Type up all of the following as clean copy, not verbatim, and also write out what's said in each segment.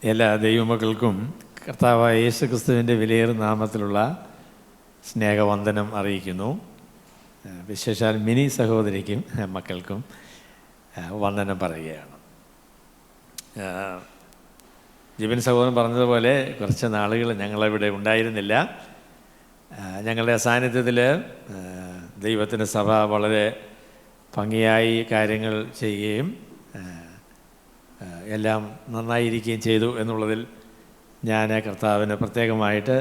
എല്ലാ ദൈവമക്കൾക്കും കർത്താവായ യേശുക്രിസ്തുവിൻ്റെ വിലയേറിയ നാമത്തിലുള്ള സ്നേഹവന്ദനം അറിയിക്കുന്നു. വിശേഷാൽ മിനി സഹോദരിക്കും മക്കൾക്കും വന്ദനം പറയുകയാണ്. ജിബിൻ സഹോദരൻ പറഞ്ഞതുപോലെ കുറച്ച് നാളുകൾ ഞങ്ങളിവിടെ ഉണ്ടായിരുന്നില്ല. ഞങ്ങളുടെ സാന്നിധ്യത്തിൽ ദൈവത്തിൻ്റെ സഭ വളരെ ഭംഗിയായി കാര്യങ്ങൾ ചെയ്യുകയും എല്ലാം നന്നായിരിക്കുകയും ചെയ്തു എന്നുള്ളതിൽ ഞാൻ കർത്താവിന് പ്രത്യേകമായിട്ട്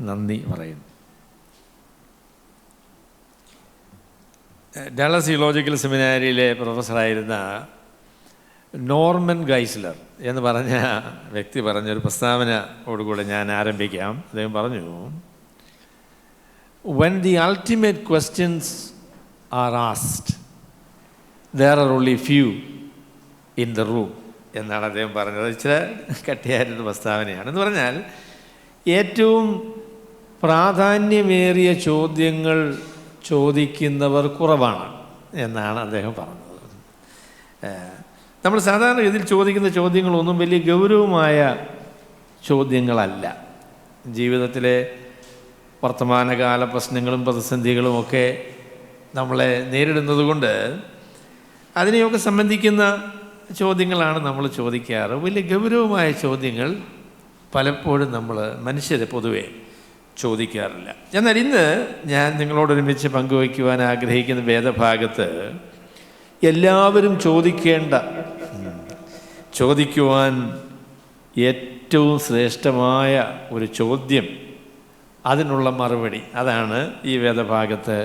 നന്ദി പറയുന്നു. ഡാളസ് തിയോളജിക്കൽ സെമിനാരിയിലെ പ്രൊഫസറായിരുന്ന നോർമൻ ഗൈസ്ലർ എന്ന് പറഞ്ഞ വ്യക്തി പറഞ്ഞൊരു പ്രസ്താവനയോടുകൂടെ ഞാൻ ആരംഭിക്കാം. അദ്ദേഹം പറഞ്ഞു, when the ultimate questions are asked, there are only few in the room എന്നാണ് അദ്ദേഹം പറഞ്ഞത്. ഇച്ചിരി കട്ടിയായിരുന്ന പ്രസ്താവനയാണ്. എന്ന് പറഞ്ഞാൽ ഏറ്റവും പ്രാധാന്യമേറിയ ചോദ്യങ്ങൾ ചോദിക്കുന്നവർ കുറവാണ് എന്നാണ് അദ്ദേഹം പറഞ്ഞത്. നമ്മൾ സാധാരണഗതിയിൽ ചോദിക്കുന്ന ചോദ്യങ്ങളൊന്നും വലിയ ഗൗരവമായ ചോദ്യങ്ങളല്ല. ജീവിതത്തിലെ വർത്തമാനകാല പ്രശ്നങ്ങളും പ്രതിസന്ധികളും ഒക്കെ നമ്മളെ നേരിടുന്നത് കൊണ്ട് അതിനെയൊക്കെ സംബന്ധിക്കുന്ന ചോദ്യങ്ങളാണ് നമ്മൾ ചോദിക്കാറ്. വലിയ ഗൗരവമായ ചോദ്യങ്ങൾ പലപ്പോഴും നമ്മൾ മനുഷ്യരെ പൊതുവെ ചോദിക്കാറില്ല. എന്നാൽ ഇന്ന് ഞാൻ നിങ്ങളോടൊരുമിച്ച് പങ്കുവയ്ക്കുവാൻ ആഗ്രഹിക്കുന്ന വേദഭാഗത്ത് എല്ലാവരും ചോദിക്കുവാൻ ഏറ്റവും ശ്രേഷ്ഠമായ ഒരു ചോദ്യം, അതിനുള്ള മറുപടി, അതാണ് ഈ വേദഭാഗത്ത്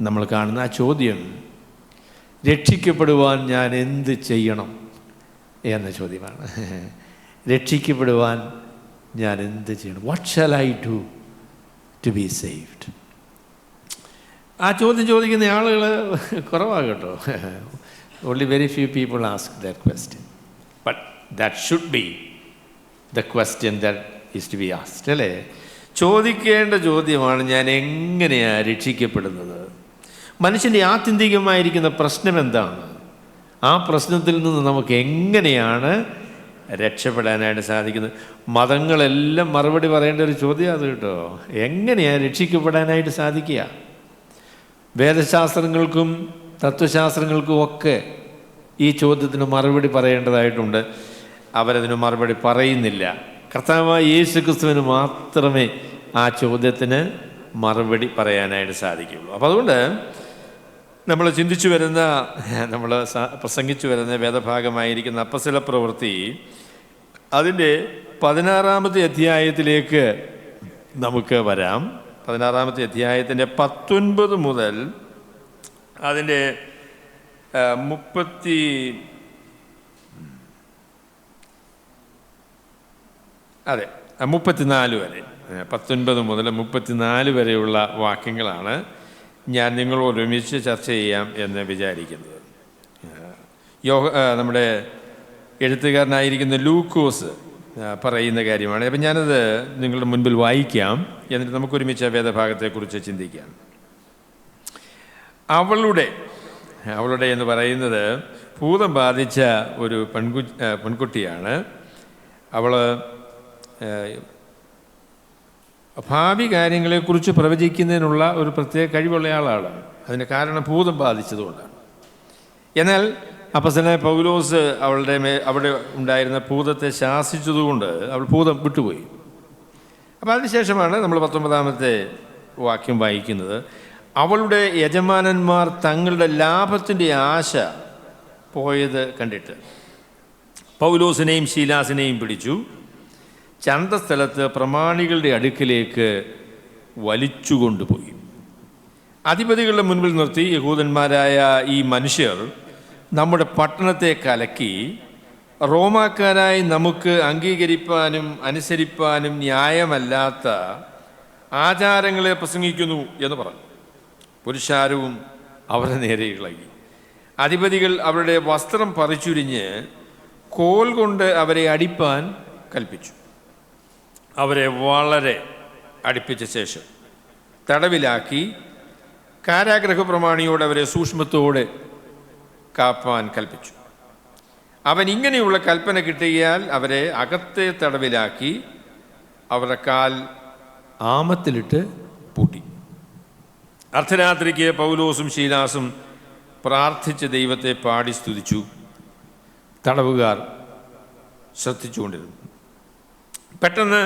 നമ്മൾ കാണുന്ന ആ ചോദ്യം. രക്ഷിക്കപ്പെടുവാൻ ഞാൻ എന്ത് ചെയ്യണം എന്ന ചോദ്യമാണ്. രക്ഷിക്കപ്പെടുവാൻ ഞാൻ എന്ത് ചെയ്യണം? What shall I do to be saved? ആ ചോദ്യം ചോദിക്കുന്ന ആളുകൾ കുറവാകട്ടോ. Only very few people ask that question, but that should be the question that is to be asked, അല്ലേ? ചോദിക്കേണ്ട ചോദ്യമാണ്, ഞാൻ എങ്ങനെയാണ് രക്ഷിക്കപ്പെടുന്നത്? മനുഷ്യൻ്റെ ആത്യന്തികമായിരിക്കുന്ന പ്രശ്നം എന്താണ്? ആ പ്രശ്നത്തിൽ നിന്ന് നമുക്ക് എങ്ങനെയാണ് രക്ഷപ്പെടാനായിട്ട് സാധിക്കുന്നത്? മതങ്ങളെല്ലാം മറുപടി പറയേണ്ട ഒരു ചോദ്യം അത് കേട്ടോ. എങ്ങനെയാണ് രക്ഷിക്കപ്പെടാനായിട്ട് സാധിക്കുക? വേദശാസ്ത്രങ്ങൾക്കും തത്വശാസ്ത്രങ്ങൾക്കും ഒക്കെ ഈ ചോദ്യത്തിന് മറുപടി പറയേണ്ടതായിട്ടുണ്ട്. അവരതിന് മറുപടി പറയുന്നില്ല. കർത്താവായ യേശുക്രിസ്തുവിന് മാത്രമേ ആ ചോദ്യത്തിന് മറുപടി പറയാനായിട്ട് സാധിക്കുകയുള്ളൂ. അപ്പോൾ അതുകൊണ്ട് നമ്മൾ പ്രസംഗിച്ചു വരുന്ന വേദഭാഗമായിരിക്കുന്ന അപ്പോസ്തല പ്രവൃത്തി അതിൻ്റെ 16-ാമത്തെ അധ്യായത്തിലേക്ക് നമുക്ക് വരാം. 16-ാമത്തെ അധ്യായത്തിൻ്റെ 19 മുതൽ അതിൻ്റെ 34 വരെ, 19 മുതൽ 34 വരെയുള്ള വാക്യങ്ങളാണ് ഞാൻ നിങ്ങളോട് ഒരുമിച്ച് ചർച്ച ചെയ്യാം എന്ന് വിചാരിക്കുന്നത്. നമ്മുടെ എഴുത്തുകാരനായിരിക്കുന്ന ലൂക്കോസ് പറയുന്ന കാര്യമാണ്. അപ്പം ഞാനത് നിങ്ങളുടെ മുൻപിൽ വായിക്കാം, എന്നിട്ട് നമുക്കൊരുമിച്ച് ആ വേദഭാഗത്തെക്കുറിച്ച് ചിന്തിക്കാം. അവളുടെ എന്ന് പറയുന്നത് ഭൂതം ബാധിച്ച ഒരു പെൺകുട്ടിയാണ്. അവൾ ഭാവി കാര്യങ്ങളെക്കുറിച്ച് പ്രവചിക്കുന്നതിനുള്ള ഒരു പ്രത്യേക കഴിവുള്ള ആളാണ്. അതിന് കാരണം ഭൂതം ബാധിച്ചതുകൊണ്ടാണ്. എന്നാൽ അപ്പോസ്തലനായ പൗലോസ് അവിടെ ഉണ്ടായിരുന്ന ഭൂതത്തെ ശാസിച്ചതുകൊണ്ട് അവൾ ഭൂതം വിട്ടുപോയി. അപ്പോൾ അതിനുശേഷമാണ് നമ്മൾ 19-ാമത്തെ വാക്യം വായിക്കുന്നത്. അവളുടെ യജമാനന്മാർ തങ്ങളുടെ ലാഭത്തിൻ്റെ ആശ പോയത് കണ്ടിട്ട് പൗലോസിനെയും ശീലാസിനെയും പിടിച്ചു ചന്തസ്ഥലത്ത് പ്രമാണികളുടെ അടുക്കിലേക്ക് വലിച്ചുകൊണ്ടുപോയി. അധിപതികളുടെ മുൻപിൽ നിർത്തി, യഹൂദന്മാരായ ഈ മനുഷ്യർ നമ്മുടെ പട്ടണത്തെ കലക്കി റോമാക്കാരായി നമുക്ക് അംഗീകരിപ്പാനും അനുസരിപ്പാനും ന്യായമല്ലാത്ത ആചാരങ്ങളെ പ്രസംഗിക്കുന്നു എന്ന് പറഞ്ഞു. പുരുഷാരവും അവരുടെ നേരെ ഇളകി. അധിപതികൾ അവരുടെ വസ്ത്രം പറിച്ചുരിഞ്ഞ് കോൽ കൊണ്ട് അവരെ അടിപ്പാൻ കൽപ്പിച്ചു. അവരെ വളരെ അടുപ്പിച്ച ശേഷം തടവിലാക്കി കാരാഗ്രഹ പ്രമാണിയോട് അവരെ സൂക്ഷ്മത്തോടെ കാപ്പാൻ കൽപ്പിച്ചു. അവൻ ഇങ്ങനെയുള്ള കൽപ്പന കിട്ടിയാൽ അവരെ അകത്തെ തടവിലാക്കി അവരുടെ കാൽ ആമത്തിലിട്ട് പൂട്ടി. അർദ്ധരാത്രിക്ക് പൗലോസും ശീലാസും പ്രാർത്ഥിച്ച് ദൈവത്തെ പാടി സ്തുതിച്ചു. തടവുകാർ ശ്രദ്ധിച്ചുകൊണ്ടിരുന്നു. പെട്ടെന്ന്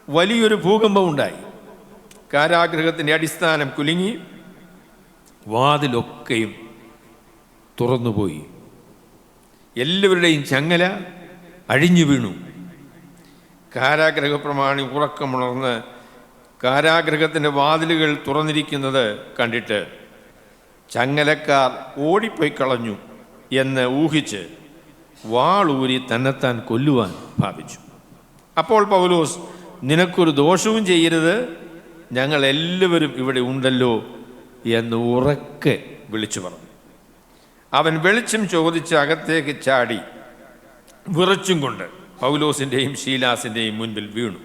വലിയൊരു ഭൂകമ്പം ഉണ്ടായി. കാരാഗൃഹത്തിൻ്റെ അടിസ്ഥാനം കുലുങ്ങി, വാതിലൊക്കെയും തുറന്നുപോയി. എല്ലാവരുടെയും ചങ്ങല അഴിഞ്ഞു വീണു. കാരാഗൃഹ പ്രമാണി ഉറക്കമുണർന്ന് കാരാഗൃഹത്തിൻ്റെ വാതിലുകൾ തുറന്നിരിക്കുന്നത് കണ്ടിട്ട് ചങ്ങലക്കാർ ഓടിപ്പോയി കളഞ്ഞു എന്ന് ഊഹിച്ച് വാളൂരി തന്നെത്താൻ കൊല്ലുവാൻ ഭാവിച്ചു. അപ്പോൾ പൗലോസ്, നിനക്കൊരു ദോഷവും ചെയ്യരുത്, ഞങ്ങൾ എല്ലാവരും ഇവിടെ ഉണ്ടല്ലോ എന്ന് ഉറക്കെ വിളിച്ചു പറഞ്ഞു. അവൻ വെളിച്ചം ചോദിച്ച് അകത്തേക്ക് ചാടി വിറച്ചും കൊണ്ട് പൗലോസിൻ്റെയും ശീലാസിൻ്റെയും മുൻപിൽ വീണു.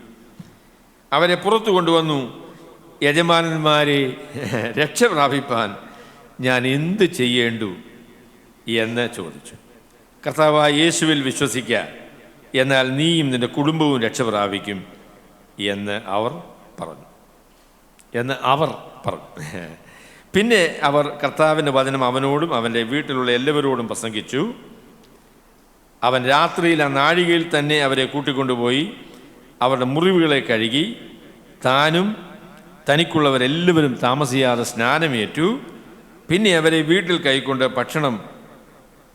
അവരെ പുറത്തു കൊണ്ടുവന്നു. യജമാനന്മാരെ, രക്ഷ പ്രാപിപ്പാൻ ഞാൻ എന്ത് ചെയ്യേണ്ടു എന്ന് ചോദിച്ചു. കർത്താവായ യേശുവിൽ വിശ്വസിക്കുക, എന്നാൽ നീയും നിൻ്റെ കുടുംബവും രക്ഷ പ്രാപിക്കും എന്ന് അവർ പറഞ്ഞു. പിന്നെ അവർ കർത്താവിൻ്റെ വചനം അവനോടും അവൻ്റെ വീട്ടിലുള്ള എല്ലാവരോടും പ്രസംഗിച്ചു. അവൻ രാത്രിയിൽ ആ നാഴികയിൽ തന്നെ അവരെ കൂട്ടിക്കൊണ്ടുപോയി അവരുടെ മുറിവുകളെ കഴുകി താനും തനിക്കുള്ളവരെല്ലാവരും താമസിയാതെ സ്നാനമേറ്റു. പിന്നെ അവരെ വീട്ടിൽ കൈക്കൊണ്ട് ഭക്ഷണം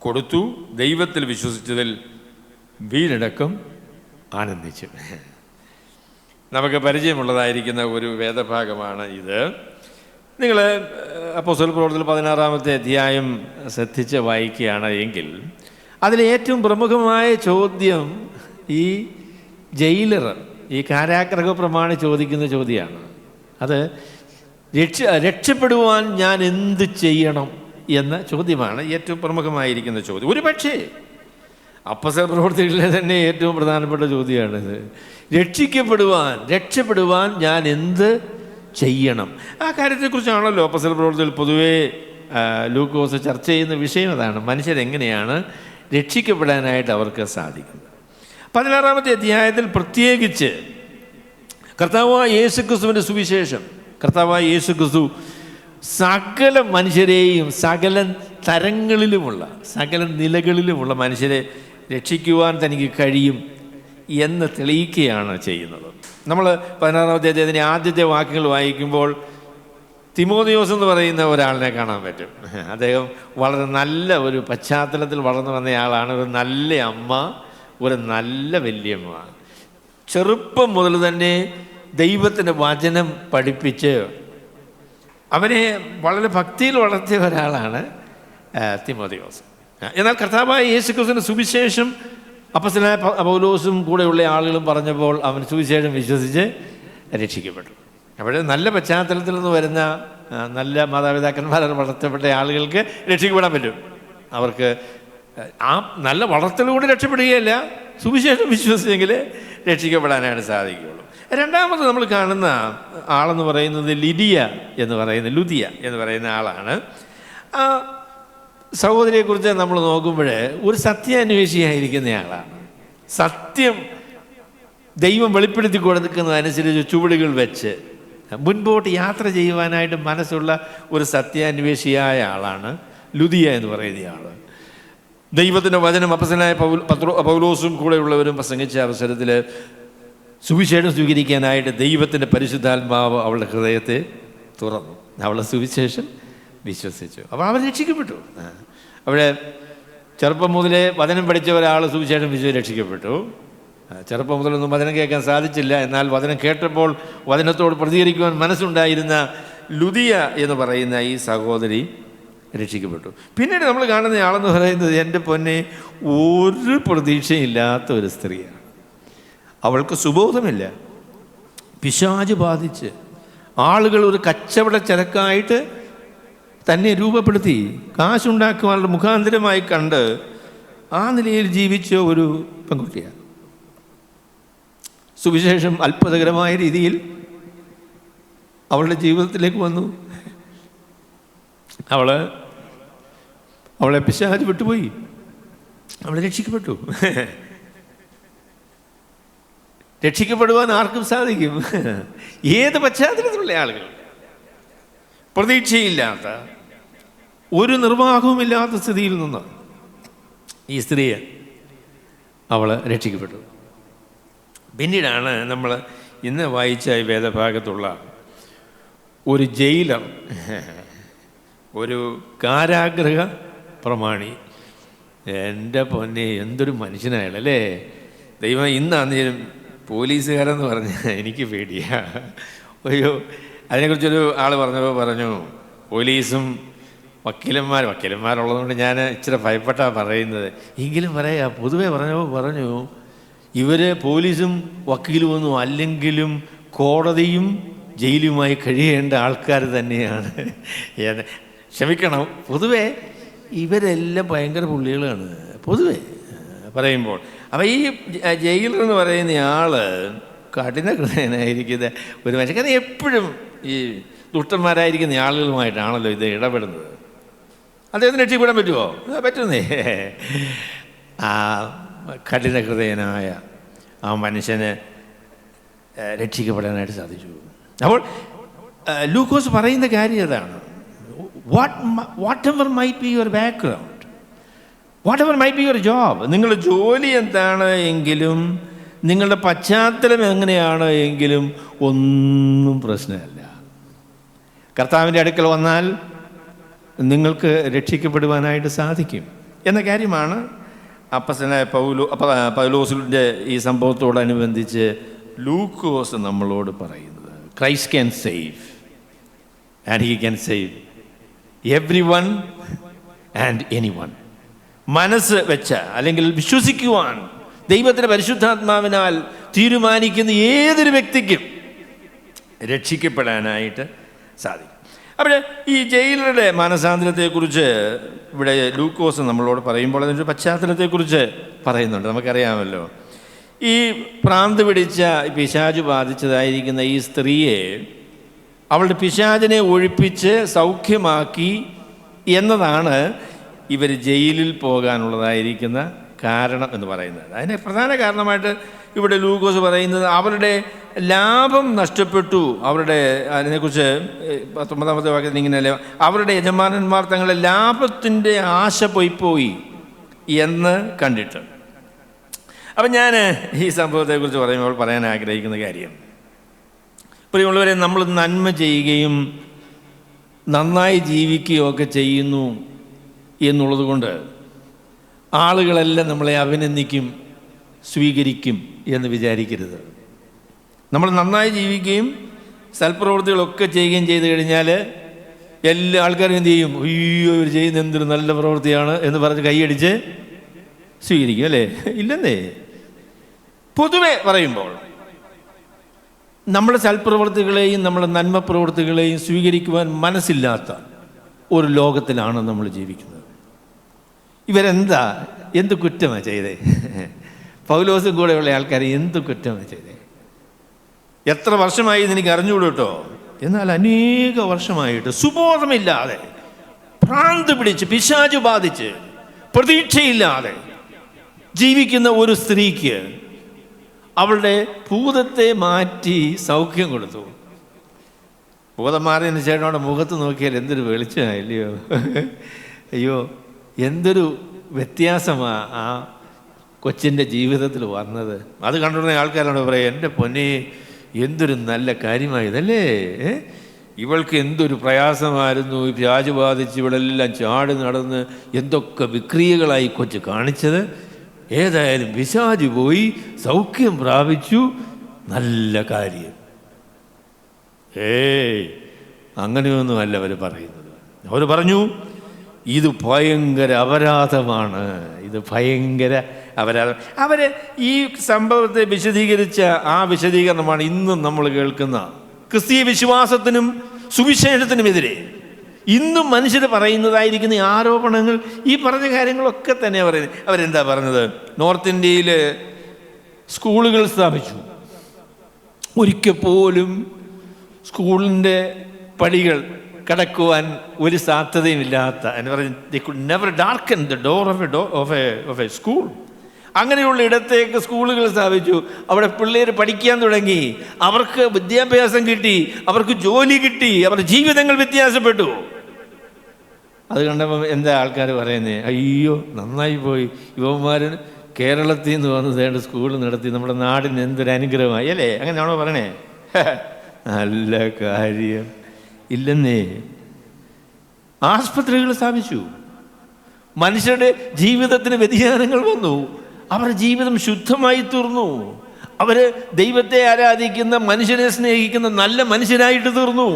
കൊടുത്തു. ദൈവത്തിൽ വിശ്വസിച്ചതിൽ വീടടക്കം ആനന്ദിച്ചു. നമുക്ക് പരിചയമുള്ളതായിരിക്കുന്ന ഒരു വേദഭാഗമാണ് ഇത്. നിങ്ങൾ അപ്പോസ്തല പ്രവൃത്തികൾ 16-ാമത്തെ അധ്യായം ശ്രദ്ധിച്ച് വായിക്കുകയാണ് എങ്കിൽ അതിലെ ഏറ്റവും പ്രമുഖമായ ചോദ്യം ഈ ജയിലർ, ഈ കാരാഗ്രഹ പ്രമാണി ചോദിക്കുന്ന ചോദ്യമാണ്. അത് രക്ഷപ്പെടുവാൻ ഞാൻ എന്ത് ചെയ്യണം എന്ന ചോദ്യമാണ് ഏറ്റവും പ്രമുഖമായിരിക്കുന്ന ചോദ്യം. ഒരു പക്ഷേ അപ്പോസ്തല പ്രവൃത്തികളിലെ തന്നെ ഏറ്റവും പ്രധാനപ്പെട്ട ചോദ്യമാണിത്. രക്ഷപ്പെടുവാൻ ഞാൻ എന്ത് ചെയ്യണം? ആ കാര്യത്തെക്കുറിച്ചാണല്ലോ അപ്പോസ്തല പ്രവൃത്തികൾ പൊതുവേ ലൂക്കോസ് ചർച്ച ചെയ്യുന്ന വിഷയം. അതാണ്, മനുഷ്യരെങ്ങനെയാണ് രക്ഷിക്കപ്പെടാനായിട്ട് അവർക്ക് സാധിക്കുന്നത്. 16-ാമത്തെ അധ്യായത്തിൽ പ്രത്യേകിച്ച് കർത്താവായ യേശുക്രിസ്തുവിൻ്റെ സുവിശേഷം, കർത്താവായ യേശുക്രിസ്തു സകല മനുഷ്യരെയും സകല തരങ്ങളിലുമുള്ള സകല നിലകളിലുമുള്ള മനുഷ്യരെ രക്ഷിക്കുവാൻ തനിക്ക് കഴിയും എന്ന് തെളിയിക്കുകയാണ് ചെയ്യുന്നത്. നമ്മൾ 16-ാമത്തെ അധ്യായത്തിൻ്റെ ആദ്യത്തെ വാക്യങ്ങൾ വായിക്കുമ്പോൾ തിമോഥെയോസ് എന്ന് പറയുന്ന ഒരാളിനെ കാണാൻ പറ്റും. അദ്ദേഹം വളരെ നല്ല ഒരു പശ്ചാത്തലത്തിൽ വളർന്നു വന്നയാളാണ്. ഒരു നല്ല അമ്മ, ഒരു നല്ല വല്യമ്മ. ചെറുപ്പം മുതൽ തന്നെ ദൈവത്തിൻ്റെ വചനം പഠിപ്പിച്ച് അവനെ വളരെ ഭക്തിയിൽ വളർത്തിയ ഒരാളാണ് തിമോഥെയോസ്. എന്നാൽ കർത്താവായ യേശുക്രിസ്തുവിൻ്റെ സുവിശേഷം അപ്പോസ്തലനായ പൗലോസും കൂടെയുള്ള ആളുകളും പറഞ്ഞപ്പോൾ അവൻ സുവിശേഷം വിശ്വസിച്ച് രക്ഷിക്കപ്പെട്ടു. അവിടെ നല്ല പശ്ചാത്തലത്തിൽ നിന്ന് വരുന്ന നല്ല മാതാപിതാക്കന്മാരെ വളർത്തപ്പെട്ട ആളുകൾക്ക് രക്ഷിക്കപ്പെടാൻ പറ്റും. അവർക്ക് ആ നല്ല വളർത്തലുകൊണ്ട് രക്ഷപ്പെടുകയല്ല, സുവിശേഷം വിശ്വസിച്ചെങ്കിൽ രക്ഷിക്കപ്പെടാനായിട്ട് സാധിക്കുകയുള്ളൂ. രണ്ടാമത് നമ്മൾ കാണുന്ന ആളെന്ന് പറയുന്നത് ലുദിയ എന്ന് പറയുന്ന ആളാണ്. ആ സഹോദരിയെക്കുറിച്ച് നമ്മൾ നോക്കുമ്പോൾ ഒരു സത്യാന്വേഷിയായിരിക്കുന്ന ആളാണ്. സത്യം ദൈവം വെളിപ്പെടുത്തി കൊടുക്കുന്നതനുസരിച്ച് ചുവടുകൾ വെച്ച് മുൻപോട്ട് യാത്ര ചെയ്യുവാനായിട്ട് മനസ്സുള്ള ഒരു സത്യാന്വേഷിയായ ആളാണ് ലുദിയ എന്ന് പറയുന്ന ആൾ. ദൈവത്തിൻ്റെ വചനം അപ്പോസ്തലനായ പൗലോസും കൂടെയുള്ളവരും പ്രസംഗിച്ച അവസരത്തിൽ സുവിശേഷം സ്വീകരിക്കാനായിട്ട് ദൈവത്തിൻ്റെ പരിശുദ്ധാത്മാവ് അവളുടെ ഹൃദയത്തെ തുറന്നു. അവളുടെ സുവിശേഷം വിശ്വസിച്ചു. അപ്പോൾ അവൻ രക്ഷിക്കപ്പെട്ടു. അവിടെ ചെറുപ്പം മുതലേ വചനം പഠിച്ച ഒരാൾ സുവിശേഷം വിശ്വസിച്ച് രക്ഷിക്കപ്പെട്ടു. ചെറുപ്പം മുതലൊന്നും വചനം കേൾക്കാൻ സാധിച്ചില്ല, എന്നാൽ വചനം കേട്ടപ്പോൾ വചനത്തോട് പ്രതികരിക്കുവാൻ മനസ്സുണ്ടായിരുന്ന ലുദിയ എന്ന് പറയുന്ന ഈ സഹോദരി രക്ഷിക്കപ്പെട്ടു. പിന്നീട് നമ്മൾ കാണുന്ന ആളെന്ന് പറയുന്നത് എൻ്റെ പൊന്നെ ഒരു പ്രതീക്ഷയില്ലാത്ത ഒരു സ്ത്രീയാണ്. അവൾക്ക് സുബോധമില്ല, പിശാച് ബാധിച്ച് ആളുകൾ ഒരു കച്ചവട ചരക്കായിട്ട് തന്നെ രൂപപ്പെടുത്തി കാശുണ്ടാക്കുവാനുള്ള മുഖാന്തരമായി കണ്ട് ആ നിലയിൽ ജീവിച്ച ഒരു പെൺകുട്ടിയാണ്. സുവിശേഷം അത്ഭുതകരമായ രീതിയിൽ അവളുടെ ജീവിതത്തിലേക്ക് വന്നു. അവളെ പിശാച് വിട്ടുപോയി. നമ്മൾ രക്ഷിക്കപ്പെട്ടു. രക്ഷിക്കപ്പെടുവാൻ ആർക്കും സാധിക്കും. ഏത് പശ്ചാത്തലത്തിലുള്ള ആളുകൾ, പ്രതീക്ഷയില്ലാത്ത, ഒരു നിർവാഹവുമില്ലാത്ത സ്ഥിതിയിൽ നിന്ന് ഈ സ്ത്രീയെ അവൾ രക്ഷിക്കപ്പെട്ടു. പിന്നീടാണ് നമ്മൾ ഇന്ന് വായിച്ച ഈ വേദഭാഗത്തുള്ള ഒരു ജയിലർ, ഒരു കാരാഗ്രഹ പ്രമാണി, എൻ്റെ പൊന്നെ എന്തൊരു മനുഷ്യനായാലല്ലേ. ദൈവം ഇന്നാണെങ്കിലും പോലീസുകാരെന്ന് പറഞ്ഞാൽ എനിക്ക് പേടിയാ. അയ്യോ, അതിനെക്കുറിച്ചൊരു ആൾ പറഞ്ഞു, പോലീസും വക്കീലന്മാരുള്ളതുകൊണ്ട് ഞാൻ ഇച്ചിരി ഭയപ്പെട്ടാണ് പറയുന്നത്. എങ്കിലും പൊതുവെ പറഞ്ഞു ഇവർ പോലീസും വക്കീലും ഒന്നും അല്ലെങ്കിലും കോടതിയും ജയിലുമായി കഴിയേണ്ട ആൾക്കാർ തന്നെയാണ്. ക്ഷമിക്കണം, പൊതുവെ ഇവരെല്ലാം ഭയങ്കര പുള്ളികളാണ് പൊതുവെ പറയുമ്പോൾ. അപ്പം ഈ ജയിലർ എന്ന് പറയുന്ന ആൾ കഠിന ഹൃദയനായിരിക്കുന്ന ഒരു മനുഷ്യൻ. കാരണം എപ്പോഴും ഈ ദുഷ്ടന്മാരായിരിക്കുന്ന ആളുകളുമായിട്ടാണല്ലോ ഇത് ഇടപെടുന്നത്. അദ്ദേഹത്തിന് രക്ഷപ്പെടാൻ പറ്റുമോ? പറ്റുന്നേ. ആ കഠിന ഹൃദയനായ ആ മനുഷ്യന് രക്ഷിക്കപ്പെടാനായിട്ട് സാധിച്ചു. അപ്പോൾ ലൂക്കോസ് പറയുന്ന കാര്യം അതാണ്. whatever might be your background, whatever might be your job, നിങ്ങളുടെ ജോലി എന്താണ് എങ്കിലും, നിങ്ങളുടെ പശ്ചാത്തലം എങ്ങനെയാണ് എങ്കിലും ഒന്നും പ്രശ്നമല്ല. കർത്താവിൻ്റെ അടുക്കൽ വന്നാൽ നിങ്ങൾക്ക് രക്ഷിക്കപ്പെടുവാനായിട്ട് സാധിക്കും എന്ന കാര്യമാണ് അപ്പസ്തലനായ പൗലോസിൻ്റെ ഈ സംഭവത്തോടനുബന്ധിച്ച് ലൂക്കോസ് നമ്മളോട് പറയുന്നത്. Christ can save and he can save everyone and anyone. മനസ്സ് വെച്ച അല്ലെങ്കിൽ വിശ്വസിക്കുവാൻ ദൈവത്തിൻ്റെ പരിശുദ്ധാത്മാവിനാൽ തീരുമാനിക്കുന്ന ഏതൊരു വ്യക്തിക്കും രക്ഷിക്കപ്പെടാനായിട്ട് സാധിക്കും. അപ്പോൾ ഈ ജയിലറുടെ മാനസാന്തരത്തെക്കുറിച്ച് ഇവിടെ ലൂക്കോസ് നമ്മളോട് പറയുമ്പോൾ അതിൻ്റെ പശ്ചാത്തലത്തെക്കുറിച്ച് പറയുന്നുണ്ട്. നമുക്കറിയാമല്ലോ, ഈ ഭ്രാന്ത് പിടിച്ച പിശാച് ബാധിച്ചതായിരിക്കുന്ന ഈ സ്ത്രീയെ അവളുടെ പിശാചിനെ ഒഴിപ്പിച്ച് സൗഖ്യമാക്കി എന്നതാണ് ഇവർ ജയിലിൽ പോകാനുള്ളതായിരിക്കുന്ന കാരണം എന്ന് പറയുന്നത്. അതിന് പ്രധാന കാരണമായിട്ട് ഇവിടെ ലൂക്കോസ് പറയുന്നത് അവരുടെ ലാഭം നഷ്ടപ്പെട്ടു. അവരുടെ അതിനെക്കുറിച്ച് 19 വാക്യത്തിൽ ഇങ്ങനെയല്ലേ, അവരുടെ യജമാനന്മാർ തങ്ങളുടെ ലാഭത്തിൻ്റെ ആശ പോയി എന്ന് കണ്ടിട്ട്. അപ്പം ഞാൻ ഈ സംഭവത്തെക്കുറിച്ച് പറയുമ്പോൾ പറയാൻ ആഗ്രഹിക്കുന്ന കാര്യം, പ്രിയമുള്ളവരെ, നമ്മൾ നന്മ ചെയ്യുകയും നന്നായി ജീവിക്കുകയും ഒക്കെ ചെയ്യുന്നു എന്നുള്ളത് കൊണ്ട് ആളുകളെല്ലാം നമ്മളെ അഭിനന്ദിക്കും, സ്വീകരിക്കും എന്ന് വിചാരിക്കരുത്. നമ്മൾ നന്നായി ജീവിക്കുകയും സൽപ്രവൃത്തികളൊക്കെ ചെയ്യുകയും ചെയ്തു കഴിഞ്ഞാൽ എല്ലാ ആൾക്കാരും എന്തു ചെയ്യും? അയ്യോ, ഇവർ ചെയ്യുന്ന എന്തൊരു നല്ല പ്രവൃത്തിയാണ് എന്ന് പറഞ്ഞ് കൈയടിച്ച് സ്വീകരിക്കും, അല്ലേ? ഇല്ലെന്നേ. പൊതുവെ പറയുമ്പോൾ നമ്മുടെ സൽപ്രവൃത്തികളെയും നമ്മുടെ നന്മ പ്രവൃത്തികളെയും സ്വീകരിക്കുവാൻ മനസ്സില്ലാത്ത ഒരു ലോകത്തിലാണ് നമ്മൾ ജീവിക്കുന്നത്. ഇവരെന്താ, എന്ത് കുറ്റമാണ് ചെയ്തേ? പൗലോസും കൂടെയുള്ള ആൾക്കാർ എന്ത് കുറ്റമാണ് ചെയ്തേ? എത്ര വർഷമായി എനിക്ക് അറിഞ്ഞുകൂടും കേട്ടോ. എന്നാൽ അനേക വർഷമായിട്ട് സുബോധമില്ലാതെ, ഭ്രാന്ത് പിടിച്ച്, പിശാച് ബാധിച്ച്, പ്രതീക്ഷയില്ലാതെ ജീവിക്കുന്ന ഒരു സ്ത്രീക്ക് അവളുടെ ഭൂതത്തെ മാറ്റി സൗഖ്യം കൊടുത്തു. ഭൂതം മാറിയതിന് ശേഷം അവിടെ മുഖത്ത് നോക്കിയാൽ എന്തൊരു വെളിച്ചമായില്ലയോ? അയ്യോ, എന്തൊരു വ്യത്യാസമാണ് ആ കൊച്ചിൻ്റെ ജീവിതത്തിൽ വന്നത്. അത് കണ്ടുകൊണ്ട ആൾക്കാരോട് പറയാം, എൻ്റെ പൊന്നെ എന്തൊരു നല്ല കാര്യമായതല്ലേ, ഇവൾക്ക് എന്തൊരു പ്രയാസമായിരുന്നു, വ്യാജ് ബാധിച്ച് ഇവളെല്ലാം ചാടി നടന്ന് എന്തൊക്കെ വിക്രിയകളായി കൊച്ച് കാണിച്ചത്. ഏതായാലും പിശാച് പോയി, സൗഖ്യം പ്രാപിച്ചു, നല്ല കാര്യം. അങ്ങനെയൊന്നുമല്ല അവർ പറയുന്നത്. അവർ പറഞ്ഞു, ഇത് ഭയങ്കര അപരാധമാണ്, ഇത് ഭയങ്കര അപരാധം. അവർ ഈ സംഭവത്തെ വിശദീകരിച്ച ആ വിശദീകരണമാണ് ഇന്നും നമ്മൾ കേൾക്കുന്ന ക്രിസ്തീയ വിശ്വാസത്തിനും സുവിശേഷത്തിനുമെതിരെ ഇന്നും മനുഷ്യർ പറയുന്നതായിരിക്കുന്ന ഈ ആരോപണങ്ങൾ, ഈ പറഞ്ഞ കാര്യങ്ങളൊക്കെ തന്നെ പറയുന്നത്. അവരെന്താ പറഞ്ഞത്? നോർത്ത് ഇന്ത്യയിൽ സ്കൂളുകൾ സ്ഥാപിച്ചു. ഒരിക്കൽ പോലും സ്കൂളിൻ്റെ പടികൾ കടക്കുവാൻ ഒരു സാധ്യതയുമില്ലാത്ത എന്ന് പറഞ്ഞ് they could never darken the door of A school. അങ്ങനെയുള്ള ഇടത്തേക്ക് സ്കൂളുകൾ സ്ഥാപിച്ചു. അവിടെ പിള്ളേർ പഠിക്കാൻ തുടങ്ങി, അവർക്ക് വിദ്യാഭ്യാസം കിട്ടി, അവർക്ക് ജോലി കിട്ടി, അവരുടെ ജീവിതങ്ങൾ വ്യത്യാസപ്പെട്ടു. അത് കണ്ടപ്പോൾ എന്താ ആൾക്കാർ പറയുന്നത്? അയ്യോ നന്നായി പോയി, യുവന്മാർ കേരളത്തിൽ നിന്ന് വന്ന് വേണ്ട സ്കൂൾ നടത്തി, നമ്മുടെ നാടിന് എന്തൊരു അനുഗ്രഹമായി അല്ലേ? അങ്ങനെയാണോ പറയണേ? നല്ല കാര്യം. ഇല്ലെന്നേ, ആസ്പത്രികൾ സ്ഥാപിച്ചു. മനുഷ്യരുടെ ജീവിതത്തിന് വ്യതിയാനങ്ങൾ വന്നു. അവരുടെ ജീവിതം ശുദ്ധമായി തീർന്നു. അവർ ദൈവത്തെ ആരാധിക്കുന്ന, മനുഷ്യനെ സ്നേഹിക്കുന്ന നല്ല മനുഷ്യരായിട്ട് തീർന്നു.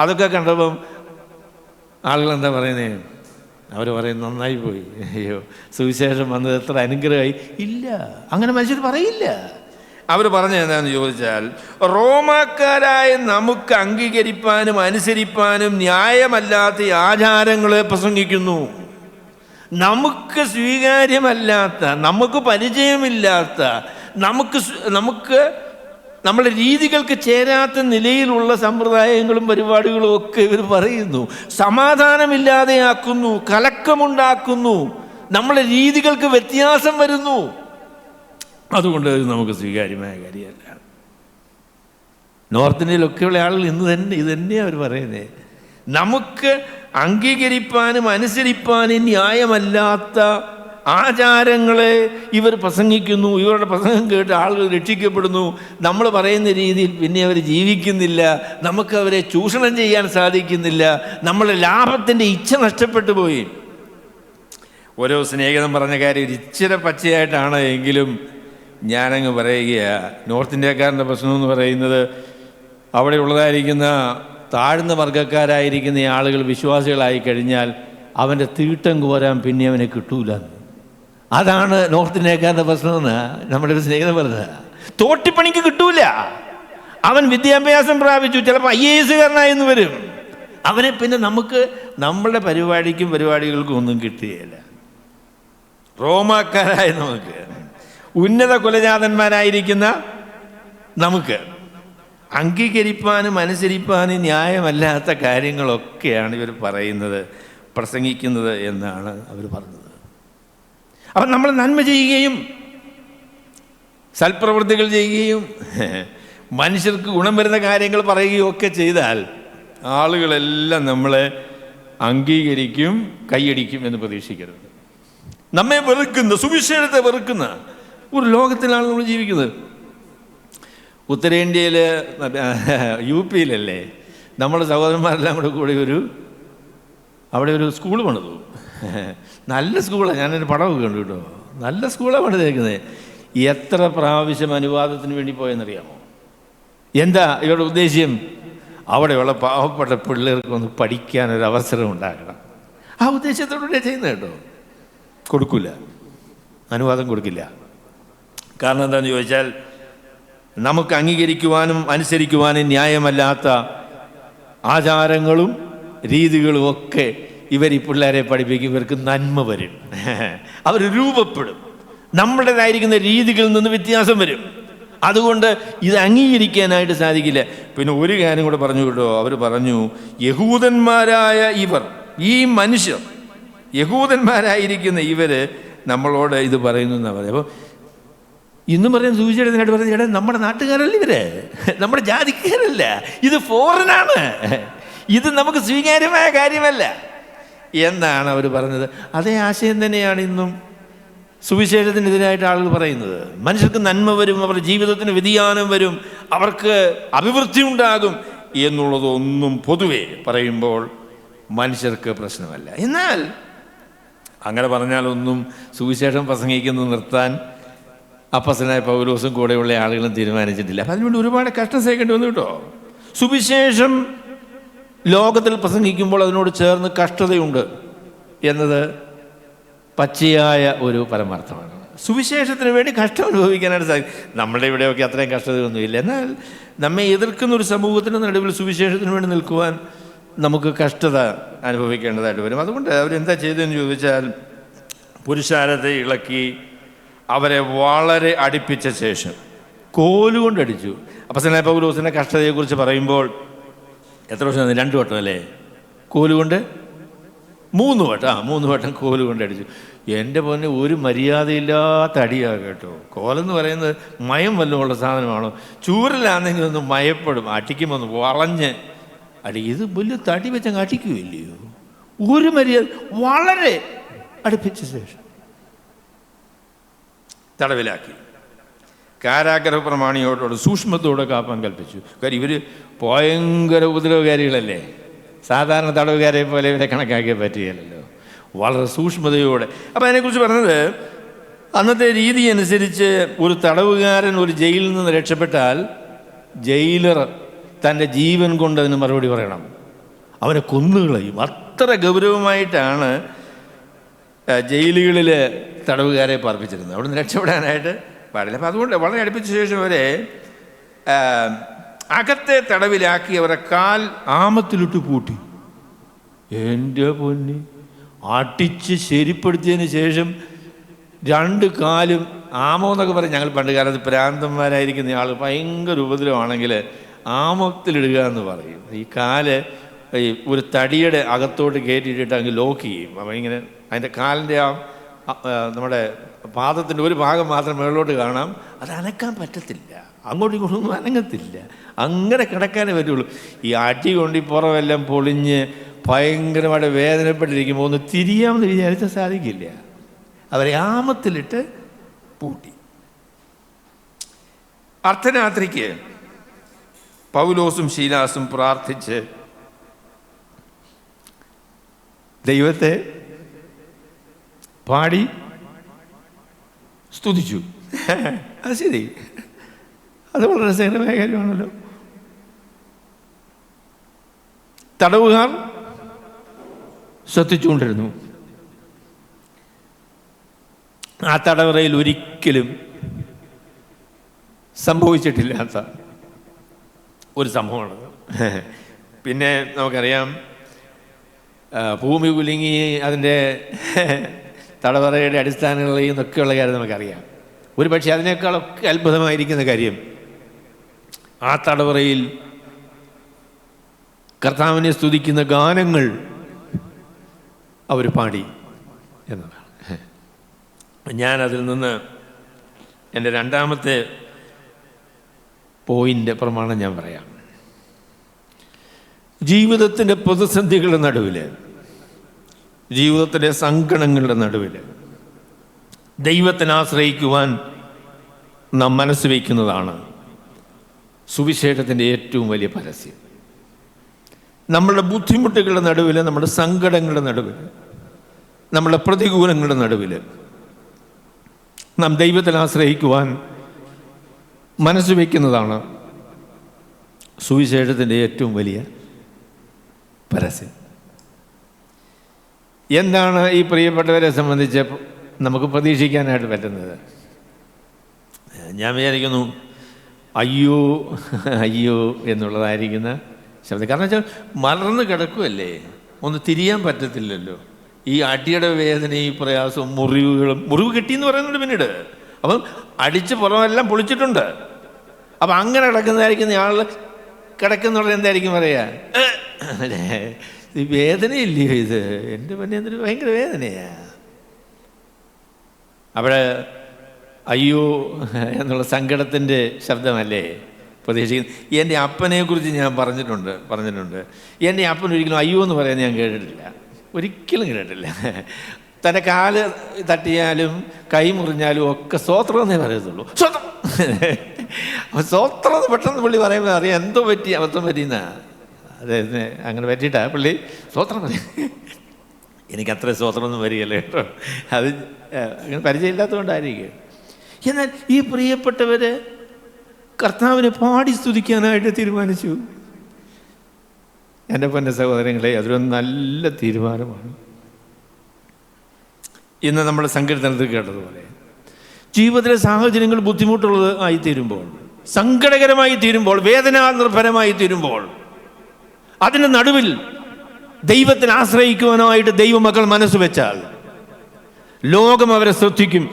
അതൊക്കെ കണ്ടപ്പം ആളുകൾ എന്താ പറയുന്നത്? അവർ പറയും നന്നായി പോയി, അയ്യോ സുവിശേഷം വന്നത് എത്ര അനുഗ്രഹമായി. ഇല്ല, അങ്ങനെ മനുഷ്യർ പറയില്ല. അവർ പറഞ്ഞത് എന്താണെന്ന് ചോദിച്ചാൽ, റോമാക്കാരായ നമുക്ക് അംഗീകരിപ്പാനും അനുസരിപ്പാനും ന്യായമല്ലാത്ത ആചാരങ്ങളെ പ്രസംഗിക്കുന്നു. നമുക്ക് സ്വീകാര്യമല്ലാത്ത, നമുക്ക് പരിചയമില്ലാത്ത, നമുക്ക് നമ്മുടെ രീതികൾക്ക് ചേരാത്ത നിലയിലുള്ള സമ്പ്രദായങ്ങളും പരിപാടികളും ഒക്കെ ഇവർ പറയുന്നു. സമാധാനമില്ലാതെയാക്കുന്നു, കലക്കമുണ്ടാക്കുന്നു, നമ്മളെ രീതികൾക്ക് വ്യത്യാസം വരുന്നു. അതുകൊണ്ട് നമുക്ക് സ്വീകാര്യമായ കാര്യമല്ല. നോർത്ത് ഇന്ത്യയിലൊക്കെയുള്ള ആളുകൾ ഇത് തന്നെയാണ് അവർ പറയുന്നത്. നമുക്ക് അംഗീകരിപ്പാനും അനുസരിപ്പാനും ന്യായമല്ലാത്ത ആചാരങ്ങളെ ഇവർ പ്രസംഗിക്കുന്നു. ഇവരുടെ പ്രസംഗം കേട്ട് ആളുകൾ രക്ഷിക്കപ്പെടുന്നു. നമ്മൾ പറയുന്ന രീതിയിൽ പിന്നെ അവർ ജീവിക്കുന്നില്ല. നമുക്ക് അവരെ ചൂഷണം ചെയ്യാൻ സാധിക്കുന്നില്ല. നമ്മളെ ലാഭത്തിൻ്റെ ഇച്ഛ നഷ്ടപ്പെട്ടു പോയി. ഓരോ സ്നേഹിതൻ പറഞ്ഞ കാര്യം ഒരു ഇച്ചിരി പച്ചയായിട്ടാണ് എങ്കിലും ഞാനങ്ങ് പറയുക. നോർത്ത് ഇന്ത്യക്കാരൻ്റെ പ്രശ്നം എന്ന് പറയുന്നത്, അവിടെ ഉള്ളതായിരിക്കുന്ന താഴ്ന്ന വർഗ്ഗക്കാരായിരിക്കുന്ന ആളുകൾ വിശ്വാസികളായി കഴിഞ്ഞാൽ അവൻ്റെ തീട്ടം കോരാൻ പിന്നെ അവനെ കിട്ടൂല. അതാണ് നോർത്ത് ഇന്ത്യക്കാരൻ്റെ പ്രശ്നമെന്ന് നമ്മുടെ ഒരു സ്നേഹിതൻ പറഞ്ഞത്. തോട്ടിപ്പണിക്ക് കിട്ടൂല. അവൻ വിദ്യാഭ്യാസം പ്രാപിച്ചു, ചിലപ്പോൾ IAS കാരനായെന്ന് വരും. അവനെ പിന്നെ നമുക്ക് നമ്മളുടെ പരിപാടികൾക്കും ഒന്നും കിട്ടുകയില്ല. റോമാക്കാരായ നമുക്ക്, ഉന്നത കുലജാതന്മാരായിരിക്കുന്ന നമുക്ക് അംഗീകരിപ്പാനും അനുസരിപ്പാനും ന്യായമല്ലാത്ത കാര്യങ്ങളൊക്കെയാണ് ഇവർ പറയുന്നത്, പ്രസംഗിക്കുന്നത് എന്നാണ് അവർ പറഞ്ഞത്. അപ്പം നമ്മൾ നന്മ ചെയ്യുകയും സൽപ്രവൃത്തികൾ ചെയ്യുകയും മനുഷ്യർക്ക് ഗുണം വരുന്ന കാര്യങ്ങൾ പറയുകയും ഒക്കെ ചെയ്താൽ ആളുകളെല്ലാം നമ്മളെ അംഗീകരിക്കും, കൈയടിക്കും എന്ന് പ്രതീക്ഷിക്കരുത്. നമ്മെ വെറുക്കുന്ന, സുവിശേഷത്തെ വെറുക്കുന്ന ഒരു ലോകത്തിലാണ് നമ്മൾ ജീവിക്കുന്നത്. ഉത്തരേന്ത്യയിൽ UP നമ്മുടെ സഹോദരന്മാരെല്ലാം കൂടി അവിടെ ഒരു സ്കൂൾ പണിതു. നല്ല സ്കൂളാണ്. ഞാനൊരു പടമൊക്കെ കണ്ടു കേട്ടോ. നല്ല സ്കൂളാണ് പണിതേക്കുന്നത്. എത്ര പ്രാവശ്യം അനുവാദത്തിന് വേണ്ടി പോയെന്നറിയാമോ? എന്താ ഇവരുടെ ഉദ്ദേശ്യം? അവിടെയുള്ള പാവപ്പെട്ട പിള്ളേർക്ക് ഒന്ന് പഠിക്കാനൊരു അവസരം ഉണ്ടാക്കണം. ആ ഉദ്ദേശത്തോടെ ചെയ്യുന്നത് കേട്ടോ. കൊടുക്കില്ല, അനുവാദം കൊടുക്കില്ല. കാരണം എന്താണെന്ന് ചോദിച്ചാൽ, നമുക്ക് അംഗീകരിക്കുവാനും അനുസരിക്കുവാനും ന്യായമല്ലാത്ത ആചാരങ്ങളും രീതികളും ഒക്കെ ഇവർ ഈ പിള്ളേരെ പഠിപ്പിക്കും. ഇവർക്ക് നന്മ വരും, അവർ രൂപപ്പെടും, നമ്മുടേതായിരിക്കുന്ന രീതികളിൽ നിന്ന് വ്യത്യാസം വരും. അതുകൊണ്ട് ഇത് അംഗീകരിക്കാനായിട്ട് സാധിക്കില്ല. പിന്നെ ഒരു കാര്യം കൂടെ പറഞ്ഞു കേട്ടോ. അവർ പറഞ്ഞു, യഹൂദന്മാരായ ഇവർ, ഈ മനുഷ്യർ, യഹൂദന്മാരായിരിക്കുന്ന ഇവർ നമ്മളോട് ഇത് പറയുന്നു എന്നാണ് പറയുന്നത്. അപ്പോൾ ഇന്നും പറയുന്ന സൂചിച്ചെടുത്തിനായിട്ട് പറയുന്നത്, ചേട്ടാ നമ്മുടെ നാട്ടുകാരല്ല ഇവര്, നമ്മുടെ ജാതിക്കാരല്ല, ഇത് ഫോറിനാണ്, ഇത് നമുക്ക് സ്വീകാര്യമായ കാര്യമല്ല എന്നാണ് അവർ പറഞ്ഞത്. അതേ ആശയം തന്നെയാണ് ഇന്നും സുവിശേഷത്തിനെതിരായിട്ട് ആളുകൾ പറയുന്നത്. മനുഷ്യർക്ക് നന്മ വരും, അവരുടെ ജീവിതത്തിന് വ്യതിയാനം വരും, അവർക്ക് അഭിവൃദ്ധി ഉണ്ടാകും എന്നുള്ളതൊന്നും പൊതുവെ പറയുമ്പോൾ മനുഷ്യർക്ക് പ്രശ്നമല്ല. എന്നാൽ അങ്ങനെ പറഞ്ഞാലൊന്നും സുവിശേഷം പ്രസംഗിക്കുന്നത് നിർത്താൻ അപ്പസ്തലനായ പൗലോസും കൂടെയുള്ള ആളുകളും തീരുമാനിച്ചിട്ടില്ല. അപ്പം അതിനുവേണ്ടി ഒരുപാട് കഷ്ടം സഹിക്കേണ്ടി വന്നു കേട്ടോ. സുവിശേഷം ലോകത്തിൽ പ്രസംഗിക്കുമ്പോൾ അതിനോട് ചേർന്ന് കഷ്ടതയുണ്ട് എന്നത് പച്ചയായ ഒരു പരമാർത്ഥമാണ്. സുവിശേഷത്തിന് വേണ്ടി കഷ്ടം അനുഭവിക്കാനായിട്ട് സാധിക്കും. നമ്മളുടെ ഇവിടെയൊക്കെ അത്രയും കഷ്ടതയൊന്നുമില്ല. എന്നാൽ നമ്മെ എതിർക്കുന്ന ഒരു സമൂഹത്തിൻ്റെ നടുവിൽ സുവിശേഷത്തിന് വേണ്ടി നിൽക്കുവാൻ നമുക്ക് കഷ്ടത അനുഭവിക്കേണ്ടതായിട്ട് വരും. അതുകൊണ്ട് അവരെന്താ ചെയ്തതെന്ന് ചോദിച്ചാൽ, പുരുഷാരത്തെ ഇളക്കി അവരെ വളരെ അടുപ്പിച്ച ശേഷം കോലുകൊണ്ടടിച്ചു. അപ്പസ്തലനായ പൗലോസിൻ്റെ കഷ്ടതയെക്കുറിച്ച് പറയുമ്പോൾ എത്ര വർഷം? 2 വട്ടം അല്ലേ? കോലുകൊണ്ട് 3 വട്ടം കോലുകൊണ്ട് അടിച്ചു. എൻ്റെ പൊന്നെ, ഒരു മര്യാദയില്ലാത്ത അടിയാണ് കേട്ടോ. കോലെന്ന് പറയുന്നത് മയം വല്ലതും ഉള്ള സാധനമാണോ? ചൂരലാണെങ്കിൽ ഒന്ന് മയപ്പെടും, അടിക്കുമ്പോൾ ഒന്ന് വളഞ്ഞ് അടി. ഇത് വലിയ തടി വെച്ചങ്ങ് അടിക്കുകയില്ലയോ? ഒരു മര്യാദ, വളരെ അടുപ്പിച്ച ശേഷം തടവിലാക്കി. കാരാഗ്രഹ പ്രമാണിയോടോട് സൂക്ഷ്മത്തോടെ കാപ്പാൻ കൽപ്പിച്ചു. കാര്യം ഇവർ ഭയങ്കര ഉപദ്രവകാരികളല്ലേ. സാധാരണ തടവുകാരെ പോലെ ഇവരെ കണക്കാക്കിയാൽ പറ്റുകയില്ലല്ലോ. വളരെ സൂക്ഷ്മതയോടെ. അപ്പം അതിനെക്കുറിച്ച് പറഞ്ഞത്, അന്നത്തെ രീതി അനുസരിച്ച് ഒരു തടവുകാരൻ ഒരു ജയിലിൽ നിന്ന് രക്ഷപ്പെട്ടാൽ ജയിലർ തൻ്റെ ജീവൻ കൊണ്ട് അതിന് മറുപടി പറയണം. അവനെ കൊന്നുകളയും. അത്ര ഗൗരവമായിട്ടാണ് ജയിലുകളിൽ തടവുകാരെ പാർപ്പിച്ചിരുന്നത്. അവിടെ നിന്ന് രക്ഷപ്പെടാനായിട്ട് പാടില്ല. അപ്പം അതുകൊണ്ട് വളരെ അടുപ്പിച്ച ശേഷം അവരെ അകത്തെ തടവിലാക്കി അവരെ കാൽ ആമത്തിലിട്ട് പൂട്ടി. എൻ്റെ പൊന്നി, അടിച്ച് ശരിപ്പെടുത്തിയതിന് ശേഷം 2 കാലും ആമോ എന്നൊക്കെ പറയും. ഞങ്ങൾ പണ്ട് കാലത്ത് പ്രാന്തന്മാരായിരിക്കുന്ന ആൾ ഭയങ്കര ഉപദ്രവമാണെങ്കിൽ ആമത്തിലിടുക എന്ന് പറയും. ഈ കാല് ഈ ഒരു തടിയുടെ അകത്തോട്ട് കയറ്റിയിട്ടിട്ട് അങ്ങ് ലോക്ക് ചെയ്യും. അപ്പം ഇങ്ങനെ അതിൻ്റെ കാലിൻ്റെ നമ്മുടെ പാദത്തിൻ്റെ ഒരു ഭാഗം മാത്രം മുകളിലോട്ട് കാണാം. അത് അനക്കാൻ പറ്റത്തില്ല, അങ്ങോട്ടും ഇങ്ങോട്ടൊന്നും അനങ്ങത്തില്ല. അങ്ങനെ കിടക്കാനേ പറ്റുള്ളൂ. ഈ അടി കൊണ്ട് ഈ പുറമെല്ലാം പൊളിഞ്ഞ് ഭയങ്കരമായിട്ട് വേദനപ്പെട്ടിരിക്കുമ്പോൾ ഒന്ന് തിരിയാമെന്ന് വിചാരിച്ചാൽ സാധിക്കില്ല. അവരെ ആമത്തിലിട്ട് പൂട്ടി. അർദ്ധരാത്രിക്ക് പൗലോസും ശീലാസും പ്രാർത്ഥിച്ച് ദൈവത്തെ പാടി സ്തുതിച്ചു. അത് ശരി, അത് വളരെ രസകരമായ കാര്യമാണല്ലോ. തടവുകാർ ശ്രദ്ധിച്ചുകൊണ്ടിരുന്നു. ആ തടവറയിൽ ഒരിക്കലും സംഭവിച്ചിട്ടില്ലാത്ത ഒരു സംഭവമാണത്. പിന്നെ നമുക്കറിയാം, ഭൂമി കുലുങ്ങി അതിൻ്റെ തടവറയുടെ അടിസ്ഥാനങ്ങളിൽ നിന്നൊക്കെയുള്ള കാര്യം നമുക്കറിയാം. ഒരു പക്ഷേ അതിനേക്കാളൊക്കെ അത്ഭുതമായിരിക്കുന്ന കാര്യം, ആ തടവറയിൽ കർത്താവിനെ സ്തുതിക്കുന്ന ഗാനങ്ങൾ അവർ പാടി എന്നതാണ്. ഞാനതിൽ നിന്ന് എൻ്റെ രണ്ടാമത്തെ പോയിൻ്റ് പ്രമാണം ഞാൻ പറയാം. ജീവിതത്തിൻ്റെ പ്രതിസന്ധികളുടെ നടുവിൽ, ജീവിതത്തിൻ്റെ സങ്കടങ്ങളുടെ നടുവിൽ ദൈവത്തിനെ ആശ്രയിക്കുവാൻ നാം മനസ്സ് വയ്ക്കുന്നതാണ് സുവിശേഷത്തിൻ്റെ ഏറ്റവും വലിയ പരസ്യം. നമ്മളുടെ ബുദ്ധിമുട്ടുകളുടെ നടുവിൽ, നമ്മുടെ സങ്കടങ്ങളുടെ നടുവിൽ, നമ്മുടെ പ്രതികൂലങ്ങളുടെ നടുവിൽ നാം ദൈവത്തിൽ ആശ്രയിക്കുവാൻ മനസ്സ് വയ്ക്കുന്നതാണ് സുവിശേഷത്തിൻ്റെ ഏറ്റവും വലിയ പരസ്യം. എന്താണ് ഈ പ്രിയപ്പെട്ടവരെ സംബന്ധിച്ച് നമുക്ക് പ്രതീക്ഷിക്കാനായിട്ട് പറ്റുന്നത്? ഞാൻ വിചാരിക്കുന്നു അയ്യോ അയ്യോ എന്നുള്ളതായിരിക്കുന്ന ശബ്ദം. കാരണം വെച്ചാൽ മലർന്ന് കിടക്കുമല്ലേ, ഒന്ന് തിരിയാൻ പറ്റത്തില്ലല്ലോ. ഈ അടിയുടെ വേദന, ഈ പ്രയാസവും, മുറിവ് കിട്ടിയെന്ന് പറയുന്നുണ്ട് പിന്നീട്. അപ്പം അടിച്ച് പുറമെല്ലാം പൊളിച്ചിട്ടുണ്ട്. അപ്പം അങ്ങനെ കിടക്കുന്നതായിരിക്കും ആൾ കിടക്കുന്നുള്ളത്. എന്തായിരിക്കും പറയുക? ഈ വേദനയില്ലയോ ഇത്? എൻ്റെ പിന്നെ എന്തൊരു ഭയങ്കര വേദനയാ. അവിടെ അയ്യോ എന്നുള്ള സങ്കടത്തിൻ്റെ ശബ്ദമല്ലേ പ്രതീക്ഷിക്കുന്നത്? എൻ്റെ അപ്പനെക്കുറിച്ച് ഞാൻ പറഞ്ഞിട്ടുണ്ട്. എൻ്റെ അപ്പൻ ഒരിക്കലും അയ്യോ എന്ന് പറയാൻ ഞാൻ കേട്ടിട്ടില്ല, ഒരിക്കലും കേട്ടിട്ടില്ല. തൻ്റെ കാല് തട്ടിയാലും കൈ മുറിഞ്ഞാലും ഒക്കെ സ്വോത്രം എന്നേ പറയത്തുള്ളൂ. സ്വോത്രം സ്വോത്രം പെട്ടെന്ന് പുള്ളി പറയുമ്പോൾ അറിയാം എന്തോ പറ്റി, അബദ്ധം പറ്റിയെന്നാ. അതായത് അങ്ങനെ പറ്റിയിട്ടാ പുള്ളി സ്വോത്രം പറയും. എനിക്കത്ര സ്വോത്രമൊന്നും വരികയല്ല കേട്ടോ, അത് അങ്ങനെ പരിചയമില്ലാത്തതുകൊണ്ടായിരിക്കും. എന്നാൽ ഈ പ്രിയപ്പെട്ടവർ കർത്താവിനെ പാടി സ്തുതിക്കാനായിട്ട് തീരുമാനിച്ചു. എൻ്റെ പൊന്ന സഹോദരങ്ങളെ, അതൊരു നല്ല തീരുമാനമാണ്. ഇന്ന് നമ്മുടെ സങ്കീർത്തനത്തിൽ കേട്ടതുപോലെ ജീവിതത്തിലെ സാഹചര്യങ്ങൾ ബുദ്ധിമുട്ടുള്ളത് ആയിത്തീരുമ്പോൾ, സങ്കടകരമായി തീരുമ്പോൾ, വേദനാനിർഭരമായി തീരുമ്പോൾ, അതിന് നടുവിൽ ദൈവത്തിന് ആശ്രയിക്കുവാനായിട്ട് ദൈവമക്കൾ മനസ്സ് വെച്ചാൽ ലോകം അവരെ ശ്രദ്ധിക്കും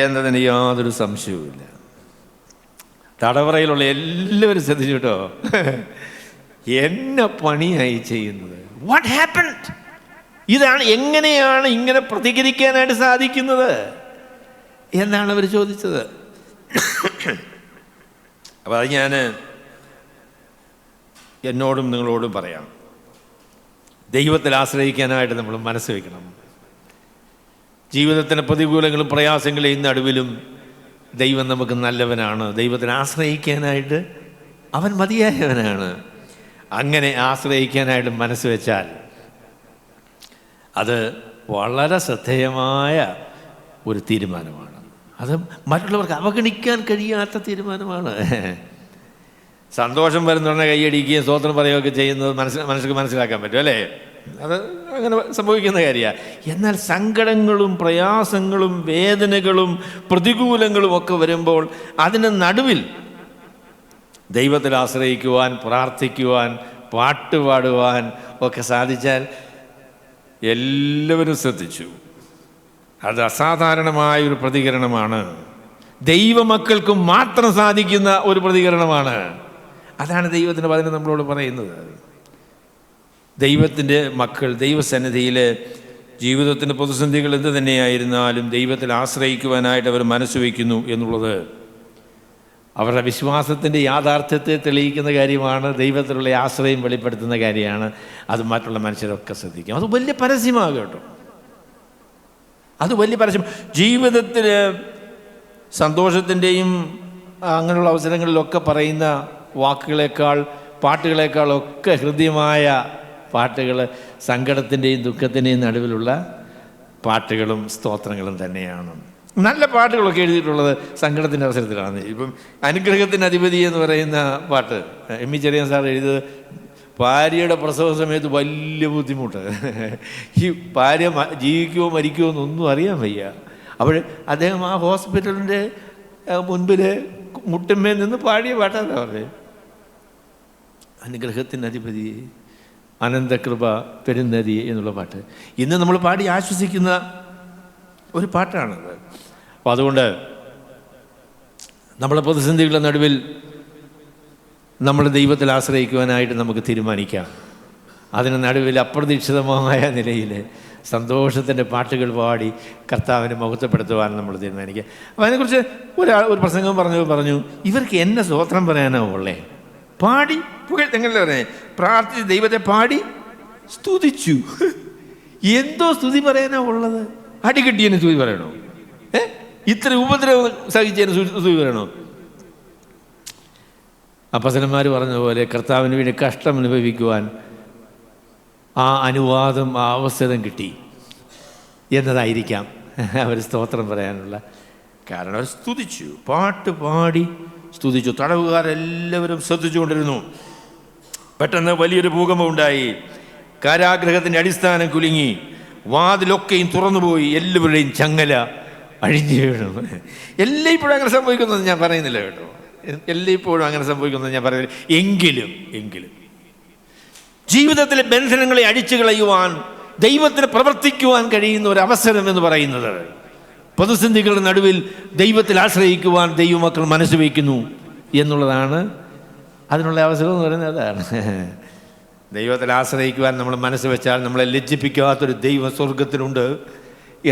എന്നതിന് യാതൊരു സംശയവുമില്ല. തടവറയിലുള്ള എല്ലാവരും ശ്രദ്ധിച്ചു കേട്ടോ, എന്നെ പണിയായി ചെയ്യുന്നത്. What happened? ഇതാണ്, എങ്ങനെയാണ് ഇങ്ങനെ പ്രതികരിക്കാനായിട്ട് സാധിക്കുന്നത് എന്നാണ് അവർ ചോദിച്ചത്. അപ്പോൾ അത് ഞാൻ എന്നോടും നിങ്ങളോടും പറയാം. ദൈവത്തിൽ ആശ്രയിക്കാനായിട്ട് നമ്മൾ മനസ്സ് വയ്ക്കണം. ജീവിതത്തിൻ്റെ പ്രതികൂലങ്ങളും പ്രയാസങ്ങളെയും നടുവിലും ദൈവം നമുക്ക് നല്ലവനാണ്. ദൈവത്തിൽ ആശ്രയിക്കാനായിട്ട് അവൻ മതിയായവനാണ്. അങ്ങനെ ആശ്രയിക്കാനായിട്ട് മനസ്സ് വെച്ചാൽ അത് വളരെ ശ്രദ്ധേയമായ ഒരു തീരുമാനമാണ്. അത് മറ്റുള്ളവർക്ക് അവഗണിക്കാൻ കഴിയാത്ത തീരുമാനമാണ്. സന്തോഷം വരുന്ന കൈയടിക്കുകയും സ്തോത്രം പറയുകയൊക്കെ ചെയ്യുന്നത് മനുഷ്യർക്ക് മനസ്സിലാക്കാൻ പറ്റും, അല്ലേ? അത് അങ്ങനെ സംഭവിക്കുന്ന കാര്യമാണ്. എന്നാൽ സങ്കടങ്ങളും പ്രയാസങ്ങളും വേദനകളും പ്രതികൂലങ്ങളും ഒക്കെ വരുമ്പോൾ അതിന് നടുവിൽ ദൈവത്തിൽ ആശ്രയിക്കുവാൻ, പ്രാർത്ഥിക്കുവാൻ, പാട്ടുപാടുവാൻ ഒക്കെ സാധിച്ചാൽ എല്ലാവരും ശ്രദ്ധിച്ചു. അത് അസാധാരണമായൊരു പ്രതികരണമാണ്. ദൈവമക്കൾക്കും മാത്രം സാധിക്കുന്ന ഒരു പ്രതികരണമാണ്. അതാണ് ദൈവത്തിൻ്റെ വചനം നമ്മളോട് പറയുന്നത്. ദൈവത്തിൻ്റെ മക്കൾ ദൈവസന്നിധിയിൽ ജീവിതത്തിൻ്റെ പ്രതിസന്ധികൾ എന്ത് തന്നെയായിരുന്നാലും ദൈവത്തിൽ ആശ്രയിക്കുവാനായിട്ട് അവർ മനസ്സ് വയ്ക്കുന്നു എന്നുള്ളത് അവരുടെ വിശ്വാസത്തിൻ്റെ യാഥാർത്ഥ്യത്തെ തെളിയിക്കുന്ന കാര്യമാണ്. ദൈവത്തിലുള്ള ആശ്രയം വെളിപ്പെടുത്തുന്ന കാര്യമാണ്. അത് മറ്റുള്ള മനുഷ്യരൊക്കെ ശ്രദ്ധിക്കും. അത് വലിയ പരസ്യമാകും കേട്ടോ. അത് വലിയ പരസ്യം. ജീവിതത്തിൽ സന്തോഷത്തിൻ്റെയും അങ്ങനെയുള്ള അവസരങ്ങളിലൊക്കെ പറയുന്ന വാക്കുകളേക്കാൾ പാട്ടുകളേക്കാളൊക്കെ ഹൃദ്യമായ പാട്ടുകൾ സങ്കടത്തിൻ്റെയും ദുഃഖത്തിൻ്റെയും നടുവിലുള്ള പാട്ടുകളും സ്തോത്രങ്ങളും തന്നെയാണ്. നല്ല പാട്ടുകളൊക്കെ എഴുതിയിട്ടുള്ളത് സങ്കടത്തിൻ്റെ അവസരത്തിലാണ്. ഇപ്പം അനുഗ്രഹത്തിൻ്റെ അധിപതി എന്ന് പറയുന്ന പാട്ട് എം ഇ ചെറിയാൻ സാർ എഴുതിയത് ഭാര്യയുടെ പ്രസവ സമയത്ത് വലിയ ബുദ്ധിമുട്ട്. ഈ ഭാര്യ ജീവിക്കുമോ മരിക്കുമോ എന്നൊന്നും അറിയാൻ വയ്യ. അപ്പോൾ അദ്ദേഹം ആ ഹോസ്പിറ്റലിൻ്റെ മുൻപിൽ മുട്ടുമ്മേൽ നിന്ന് പാടിയ പാട്ടാണ് പറഞ്ഞത്. അനുഗ്രഹത്തിൻ്റെ അധിപതി അനന്തകൃപ പെരുന്നതി എന്നുള്ള പാട്ട് ഇന്ന് നമ്മൾ പാടി ആശ്വസിക്കുന്ന ഒരു പാട്ടാണത്. അപ്പോൾ അതുകൊണ്ട് നമ്മുടെ പ്രതിസന്ധികളുടെ നടുവിൽ നമ്മൾ ദൈവത്തിൽ ആശ്രയിക്കുവാനായിട്ട് നമുക്ക് തീരുമാനിക്കാം. അതിന് നടുവിൽ അപ്രതീക്ഷിതമായ നിലയിൽ സന്തോഷത്തിൻ്റെ പാട്ടുകൾ പാടി കർത്താവിനെ മഹത്വപ്പെടുത്തുവാൻ നമ്മൾ തീരുമാനിക്കുക. അപ്പോൾ അതിനെക്കുറിച്ച് ഒരു പ്രസംഗം പറഞ്ഞു ഇവർക്ക് എന്നെ സ്തോത്രം പറയാനോ ഉള്ളേ, പാടി എങ്ങനെ പറഞ്ഞേ, പ്രാർത്ഥിച്ച് ദൈവത്തെ പാടി സ്തുതിച്ചു. എന്തോ സ്തുതി പറയാനാ ഉള്ളത്? അടികിട്ടിയതിന് സ്തുതി പറയണോ? ഇത്ര ഉപദ്രവം സഹിച്ചതിന് സ്തുതി പറയണോ? അപ്പസ്തലന്മാർ പറഞ്ഞതുപോലെ കർത്താവിന് വേണ്ടി കഷ്ടം അനുഭവിക്കുവാൻ ആ അനുവാദം, ആ അവസരം കിട്ടി എന്നതായിരിക്കാം അവർ സ്തോത്രം പറയാനുള്ള കാരണം. അവർ സ്തുതിച്ചു, പാട്ട് പാടി സ്തുതിച്ചു. തടവുകാരെല്ലാവരും ശ്രദ്ധിച്ചുകൊണ്ടിരുന്നു. പെട്ടെന്ന് വലിയൊരു ഭൂകമ്പം ഉണ്ടായി. കാരാഗ്രഹത്തിൻ്റെ അടിസ്ഥാനം കുലുങ്ങി, വാതിലൊക്കെയും തുറന്നുപോയി, എല്ലാവരുടെയും ചങ്ങല അഴിഞ്ഞു വീണു. എല്ലായ്പ്പോഴും അങ്ങനെ സംഭവിക്കുന്നത് ഞാൻ പറയുന്നില്ല കേട്ടോ, എല്ലായ്പ്പോഴും അങ്ങനെ സംഭവിക്കുന്നത് ഞാൻ പറയുന്നില്ല. എങ്കിലും ജീവിതത്തിലെ ബന്ധനങ്ങളെ അടിച്ചു കളയുവാൻ ദൈവത്തിന് പ്രവർത്തിക്കുവാൻ കഴിയുന്ന ഒരു അവസരം എന്ന് പറയുന്നത്, പ്രതിസന്ധികളുടെ നടുവിൽ ദൈവത്തിൽ ആശ്രയിക്കുവാൻ ദൈവമക്കൾ മനസ്സ് വയ്ക്കുന്നു എന്നുള്ളതാണ്. അതിനുള്ള അവസരം എന്ന് പറയുന്നത് അതാണ്. ദൈവത്തിൽ ആശ്രയിക്കുവാൻ നമ്മൾ മനസ്സ് വെച്ചാൽ നമ്മളെ ലജ്ജിപ്പിക്കാത്തൊരു ദൈവ സ്വർഗത്തിലുണ്ട്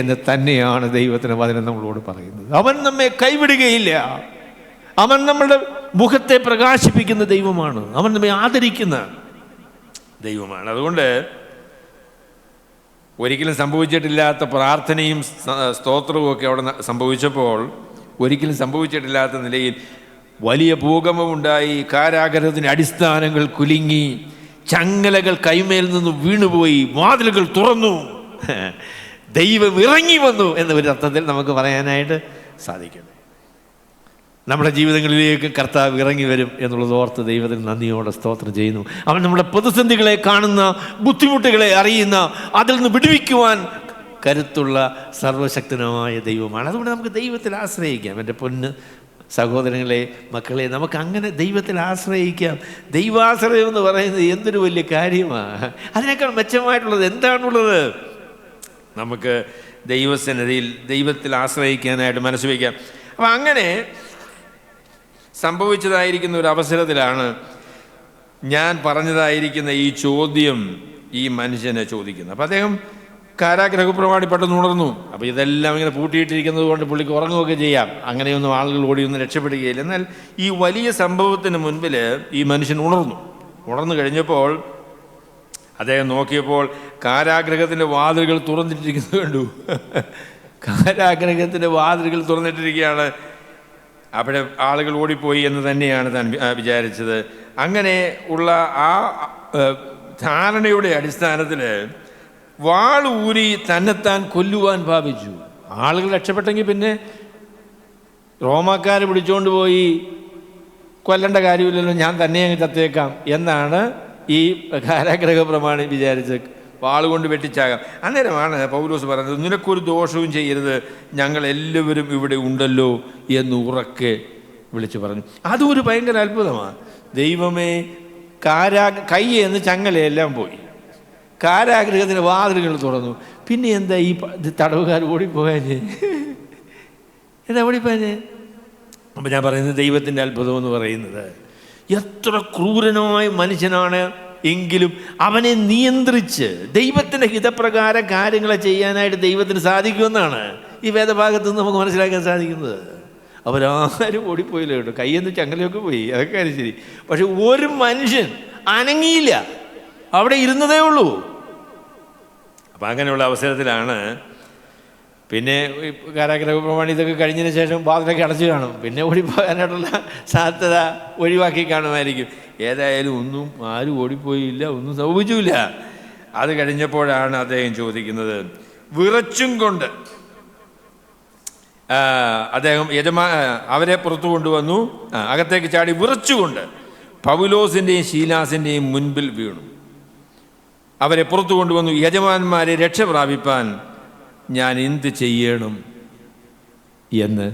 എന്ന് തന്നെയാണ് ദൈവത്തിൻ്റെ വചനം നമ്മളോട് പറയുന്നത്. അവൻ നമ്മെ കൈവിടുകയില്ല. അവൻ നമ്മളുടെ മുഖത്തെ പ്രകാശിപ്പിക്കുന്ന ദൈവമാണ്. അവൻ നമ്മെ ആദരിക്കുന്ന ദൈവമാണ്. അതുകൊണ്ട് ഒരിക്കലും സംഭവിച്ചിട്ടില്ലാത്ത പ്രാർത്ഥനയും സ്തോത്രവും ഒക്കെ അവിടെ സംഭവിച്ചപ്പോൾ ഒരിക്കലും സംഭവിച്ചിട്ടില്ലാത്ത നിലയിൽ വലിയ ഭൂകമ്പമുണ്ടായി. കാരാഗ്രഹത്തിൻ്റെ അടിസ്ഥാനങ്ങൾ കുലുങ്ങി, ചങ്ങലകൾ കൈമേൽ നിന്ന് വീണുപോയി, വാതിലുകൾ തുറന്നു, ദൈവം ഇറങ്ങി വന്നു എന്ന ഒരു അർത്ഥത്തിൽ നമുക്ക് പറയാനായിട്ട് സാധിക്കും. നമ്മുടെ ജീവിതങ്ങളിലേക്ക് കർത്താവ് ഇറങ്ങി വരും എന്നുള്ളത് ഓർത്ത് ദൈവത്തിന് നന്ദിയോടെ സ്തോത്രം ചെയ്യുന്നു. അവൻ നമ്മുടെ പ്രതിസന്ധികളെ കാണുന്ന, ബുദ്ധിമുട്ടുകളെ അറിയുന്ന, അതിൽ നിന്ന് വിടുവിക്കുവാൻ കരുത്തുള്ള സർവശക്തനായ ദൈവമാണ്. അതുകൊണ്ട് നമുക്ക് ദൈവത്തിൽ ആശ്രയിക്കാം. എൻ്റെ പൊന്ന് സഹോദരങ്ങളെ, മക്കളെ, നമുക്ക് അങ്ങനെ ദൈവത്തിൽ ആശ്രയിക്കാം. ദൈവാശ്രയം എന്ന് പറയുന്നത് എന്തൊരു വലിയ കാര്യമാണ്. അതിനേക്കാൾ മെച്ചമായിട്ടുള്ളത് എന്താണുള്ളത്? നമുക്ക് ദൈവസന്നിധിയിൽ ദൈവത്തിൽ ആശ്രയിക്കാനായിട്ട് മനസ്സ് വയ്ക്കാം. അപ്പം അങ്ങനെ സംഭവിച്ചതായിരിക്കുന്ന ഒരു അവസരത്തിലാണ് ഞാൻ പറഞ്ഞതായിരിക്കുന്ന ഈ ചോദ്യം ഈ മനുഷ്യനെ ചോദിക്കുന്നത്. അപ്പം അദ്ദേഹം കാരാഗ്രഹപ്രമാണി പെട്ടെന്ന് ഉണർന്നു. അപ്പോൾ ഇതെല്ലാം ഇങ്ങനെ പൂട്ടിയിട്ടിരിക്കുന്നത് കൊണ്ട് പുള്ളിക്ക് ഉറങ്ങുകയൊക്കെ ചെയ്യാം. അങ്ങനെയൊന്നും ആളുകൾ ഓടിയൊന്നും രക്ഷപ്പെടുകയില്ല. എന്നാൽ ഈ വലിയ സംഭവത്തിന് മുൻപിൽ ഈ മനുഷ്യൻ ഉണർന്നു കഴിഞ്ഞപ്പോൾ അദ്ദേഹം നോക്കിയപ്പോൾ കാരാഗ്രഹത്തിൻ്റെ വാതിലുകൾ തുറന്നിട്ടിരിക്കുന്നത് കണ്ടു. കാരാഗ്രഹത്തിൻ്റെ വാതിലുകൾ തുറന്നിട്ടിരിക്കുകയാണ്. അവിടെ ആളുകൾ ഓടിപ്പോയി എന്ന് തന്നെയാണ് താൻ വിചാരിച്ചത്. അങ്ങനെ ഉള്ള ആ ധാരണയുടെ അടിസ്ഥാനത്തിൽ വാൾ ഊരി തന്നെത്താൻ കൊല്ലുവാൻ ഭാവിച്ചു. ആളുകൾ രക്ഷപ്പെട്ടെങ്കിൽ പിന്നെ റോമാക്കാർ പിടിച്ചുകൊണ്ട് പോയി കൊല്ലേണ്ട കാര്യമില്ലല്ലോ, ഞാൻ തന്നെ അങ്ങ് ചത്തേക്കാം എന്നാണ് ഈ കാരാഗ്രഹ പ്രമാണി വിചാരിച്ചത്. വാളുകൊണ്ട് വെട്ടിച്ചാകാം. അന്നേരമാണ് പൗലോസ് പറഞ്ഞത്, നിനക്കൊരു ദോഷവും ചെയ്യരുത്, ഞങ്ങൾ എല്ലാവരും ഇവിടെ ഉണ്ടല്ലോ എന്ന് ഉറക്കെ വിളിച്ചു പറഞ്ഞു. അതും ഒരു ഭയങ്കര അത്ഭുതമാണ്. ദൈവമേ, കൈ എന്ന് ചങ്ങലയെല്ലാം പോയി, കാരാഗ്രഹത്തിൻ്റെ വാതിലുകൾ തുറന്നു. പിന്നെ എന്താ ഈ തടവുകാർ ഓടിപ്പോകാഞ്ഞ്? എന്താ ഓടിപ്പോഞ്ഞ്? അപ്പം ഞാൻ പറയുന്നത് ദൈവത്തിൻ്റെ അത്ഭുതം എന്ന് പറയുന്നത്, എത്ര ക്രൂരനായ മനുഷ്യനാണ് എങ്കിലും അവനെ നിയന്ത്രിച്ച് ദൈവത്തിൻ്റെ ഹിതപ്രകാരം കാര്യങ്ങളെ ചെയ്യാനായിട്ട് ദൈവത്തിന് സാധിക്കുമെന്നാണ് ഈ വേദഭാഗത്ത് നിന്ന് നമുക്ക് മനസ്സിലാക്കാൻ സാധിക്കുന്നത്. അവരാരും ഓടിപ്പോയില്ല കേട്ടോ, കയ്യെന്ന് ചങ്ങലയൊക്കെ പോയി, അതൊക്കെ കാര്യം ശരി. പക്ഷെ ഒരു മനുഷ്യൻ അനങ്ങിയില്ല, അവിടെ ഇരുന്നതേ ഉള്ളൂ. അപ്പം അങ്ങനെയുള്ള അവസരത്തിലാണ് പിന്നെ കാരാഗ്രഹ പ്രമാണി ഇതൊക്കെ കഴിഞ്ഞതിന് ശേഷം വാതിലൊക്കെ അടച്ചു കാണും. പിന്നെ ഓടിപ്പോകാനായിട്ടുള്ള സാധ്യത ഒഴിവാക്കി കാണുമായിരിക്കും. ഏതായാലും ആരും ഓടിപ്പോയില്ല, ഒന്നും സംഭവിച്ചില്ല. അത് കഴിഞ്ഞപ്പോഴാണ് അദ്ദേഹം ചോദിക്കുന്നത്, വിറച്ചും കൊണ്ട് അദ്ദേഹം അവരെ പുറത്തു കൊണ്ടുവന്നു, അകത്തേക്ക് ചാടി വിറച്ചുകൊണ്ട് പൗലോസിൻ്റെയും ശീലാസിൻ്റെയും മുൻപിൽ വീണു. അവരെ പുറത്തു കൊണ്ടുവന്നു, യജമാന്മാരെ രക്ഷ പ്രാപിപ്പാൻ ഞാൻ എന്ത് ചെയ്യണം എന്ന്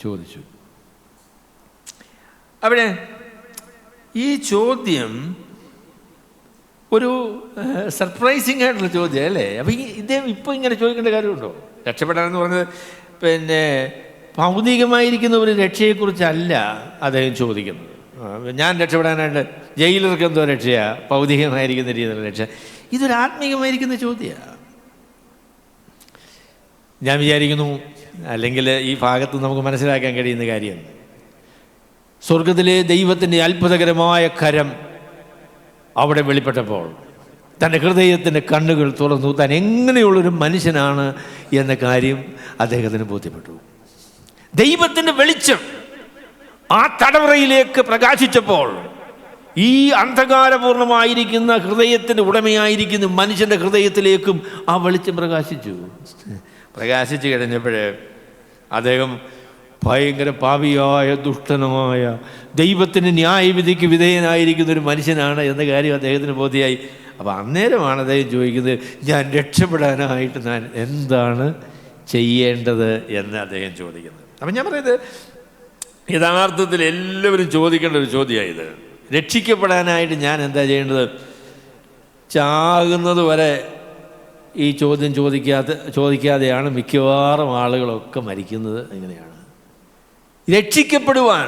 ചോദിച്ചു. അവിടെ ഈ ചോദ്യം ഒരു സർപ്രൈസിങ് ആയിട്ടുള്ള ചോദ്യം അല്ലേ? അപ്പം ഇദ്ദേഹം ഇപ്പോൾ ഇങ്ങനെ ചോദിക്കേണ്ട കാര്യമുണ്ടോ? രക്ഷപ്പെടാനെന്ന് പറഞ്ഞത് പിന്നെ ഭൗതികമായിരിക്കുന്ന ഒരു രക്ഷയെക്കുറിച്ചല്ല അദ്ദേഹം ചോദിക്കുന്നത്. ഞാൻ രക്ഷപ്പെടാനായിട്ട് ജയിലർക്ക് എന്തോ രക്ഷയാണ്, ഭൗതികമായിരിക്കുന്ന രീതിയിലുള്ള രക്ഷ. ഇതൊരു ആത്മീകമായിരിക്കുന്ന ചോദ്യമാണ്. ഞാൻ വിചാരിക്കുന്നു, അല്ലെങ്കിൽ ഈ ഭാഗത്ത് നമുക്ക് മനസ്സിലാക്കാൻ കഴിയുന്ന കാര്യം, സ്വർഗത്തിലെ ദൈവത്തിൻ്റെ അത്ഭുതകരമായ കരം അവിടെ വെളിപ്പെട്ടപ്പോൾ തൻ്റെ ഹൃദയത്തിൻ്റെ കണ്ണുകൾ തുറന്നു, താൻ എങ്ങനെയുള്ളൊരു മനുഷ്യനാണ് എന്ന കാര്യം അദ്ദേഹത്തിന് ബോധ്യപ്പെട്ടു. ദൈവത്തിൻ്റെ വെളിച്ചം ആ തടവറയിലേക്ക് പ്രകാശിച്ചപ്പോൾ ഈ അന്ധകാരപൂർണമായിരിക്കുന്ന ഹൃദയത്തിൻ്റെ ഉടമയായിരിക്കുന്ന മനുഷ്യൻ്റെ ഹൃദയത്തിലേക്കും ആ വെളിച്ചം പ്രകാശിച്ചു കഴിഞ്ഞപ്പോഴേ അദ്ദേഹം ഭയങ്കര പാപിയായ ദുഷ്ടനുമായ ദൈവത്തിൻ്റെ ന്യായവിധിക്ക് വിധേയനായിരിക്കുന്ന ഒരു മനുഷ്യനാണ് എന്ന കാര്യം അദ്ദേഹത്തിന് ബോധ്യമായി. അപ്പോൾ അന്നേരമാണ് അദ്ദേഹം ചോദിക്കുന്നത്, ഞാൻ രക്ഷപ്പെടാനായിട്ട് ഞാൻ എന്താണ് ചെയ്യേണ്ടത് എന്ന് അദ്ദേഹം ചോദിക്കുന്നത്. അപ്പം ഞാൻ പറയുന്നത് യഥാർത്ഥത്തിൽ എല്ലാവരും ചോദിക്കേണ്ട ഒരു ചോദ്യമായത്, രക്ഷിക്കപ്പെടാനായിട്ട് ഞാൻ എന്താ ചെയ്യേണ്ടത്? ചാകുന്നത് വരെ ഈ ചോദ്യം ചോദിക്കാതെയാണ് മിക്കവാറും ആളുകളൊക്കെ മരിക്കുന്നത്. എങ്ങനെയാണ് രക്ഷപ്പെടുവാൻ,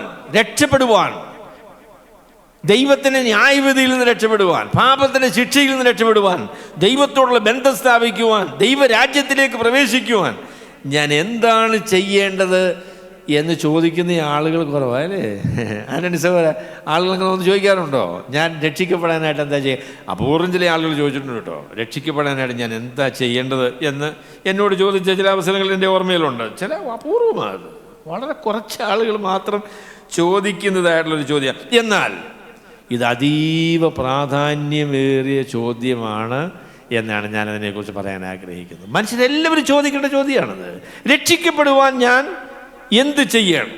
ദൈവത്തിൻ്റെ ന്യായവിധിയിൽ നിന്ന് രക്ഷപ്പെടുവാൻ, പാപത്തിൻ്റെ ശിക്ഷയിൽ നിന്ന് രക്ഷപ്പെടുവാൻ, ദൈവത്തോടുള്ള ബന്ധം സ്ഥാപിക്കുവാൻ, ദൈവരാജ്യത്തിലേക്ക് പ്രവേശിക്കുവാൻ ഞാൻ എന്താണ് ചെയ്യേണ്ടത് എന്ന് ചോദിക്കുന്ന ആളുകൾ കുറവല്ലേ? ആന്റണി സഹോദര, ആളുകളൊക്കെ ഒന്ന് ചോദിക്കാറുണ്ടോ, ഞാൻ രക്ഷിക്കപ്പെടാനായിട്ട് എന്താ ചെയ്യുക? അപൂർവം ചില ആളുകൾ ചോദിച്ചിട്ടുണ്ട് കേട്ടോ, രക്ഷിക്കപ്പെടാനായിട്ട് ഞാൻ എന്താ ചെയ്യേണ്ടത് എന്ന് എന്നോട് ചോദിച്ച ചില അവസരങ്ങൾ എൻ്റെ ഓർമ്മയിലുണ്ട്. ചില അപൂർവമാണ്, വളരെ കുറച്ച് ആളുകൾ മാത്രം ചോദിക്കുന്നതായിട്ടുള്ളൊരു ചോദ്യം. എന്നാൽ ഇത് അതീവ പ്രാധാന്യമേറിയ ചോദ്യമാണ് എന്നാണ് ഞാൻ അതിനെക്കുറിച്ച് പറയാൻ ആഗ്രഹിക്കുന്നത്. മനുഷ്യരെല്ലാവരും ചോദിക്കേണ്ട ചോദ്യമാണത്. രക്ഷിക്കപ്പെടുവാൻ ഞാൻ എന്ത് ചെയ്യണം?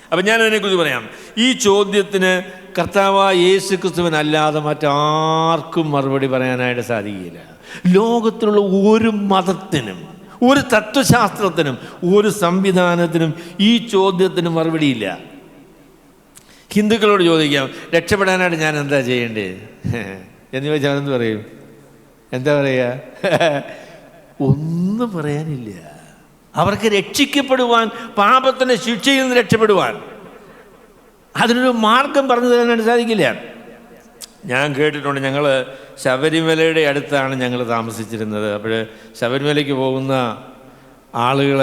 അപ്പം ഞാൻ അതിനെക്കുറിച്ച് പറയാം. ഈ ചോദ്യത്തിന് കർത്താവായ യേശു ക്രിസ്തുവിനല്ലാതെ മറ്റാർക്കും മറുപടി പറയാനായിട്ട് സാധിക്കില്ല. ലോകത്തിലുള്ള ഒരു മതത്തിനും, ഒരു തത്വശാസ്ത്രത്തിനും, ഒരു സംവിധാനത്തിനും ഈ ചോദ്യത്തിന് മറുപടിയില്ല. ഹിന്ദുക്കളോട് ചോദിക്കാം, രക്ഷപ്പെടാനായിട്ട് ഞാൻ എന്താ ചെയ്യേണ്ടത് എന്ന് ചോദിച്ചാൽ എന്ത് പറയും? എന്താ പറയുക? ഒന്നും പറയാനില്ല. അവർക്ക് രക്ഷിക്കപ്പെടുവാൻ, പാപത്തിൻ്റെ ശിക്ഷയിൽ നിന്ന് രക്ഷപ്പെടുവാൻ അതിനൊരു മാർഗം പറഞ്ഞു തരാനായിട്ട് സാധിക്കില്ല. ഞാൻ കേട്ടിട്ടുണ്ട്. ഞങ്ങൾ ശബരിമലയുടെ അടുത്താണ് ഞങ്ങൾ താമസിച്ചിരുന്നത്. അപ്പോൾ ശബരിമലയ്ക്ക് പോകുന്ന ആളുകൾ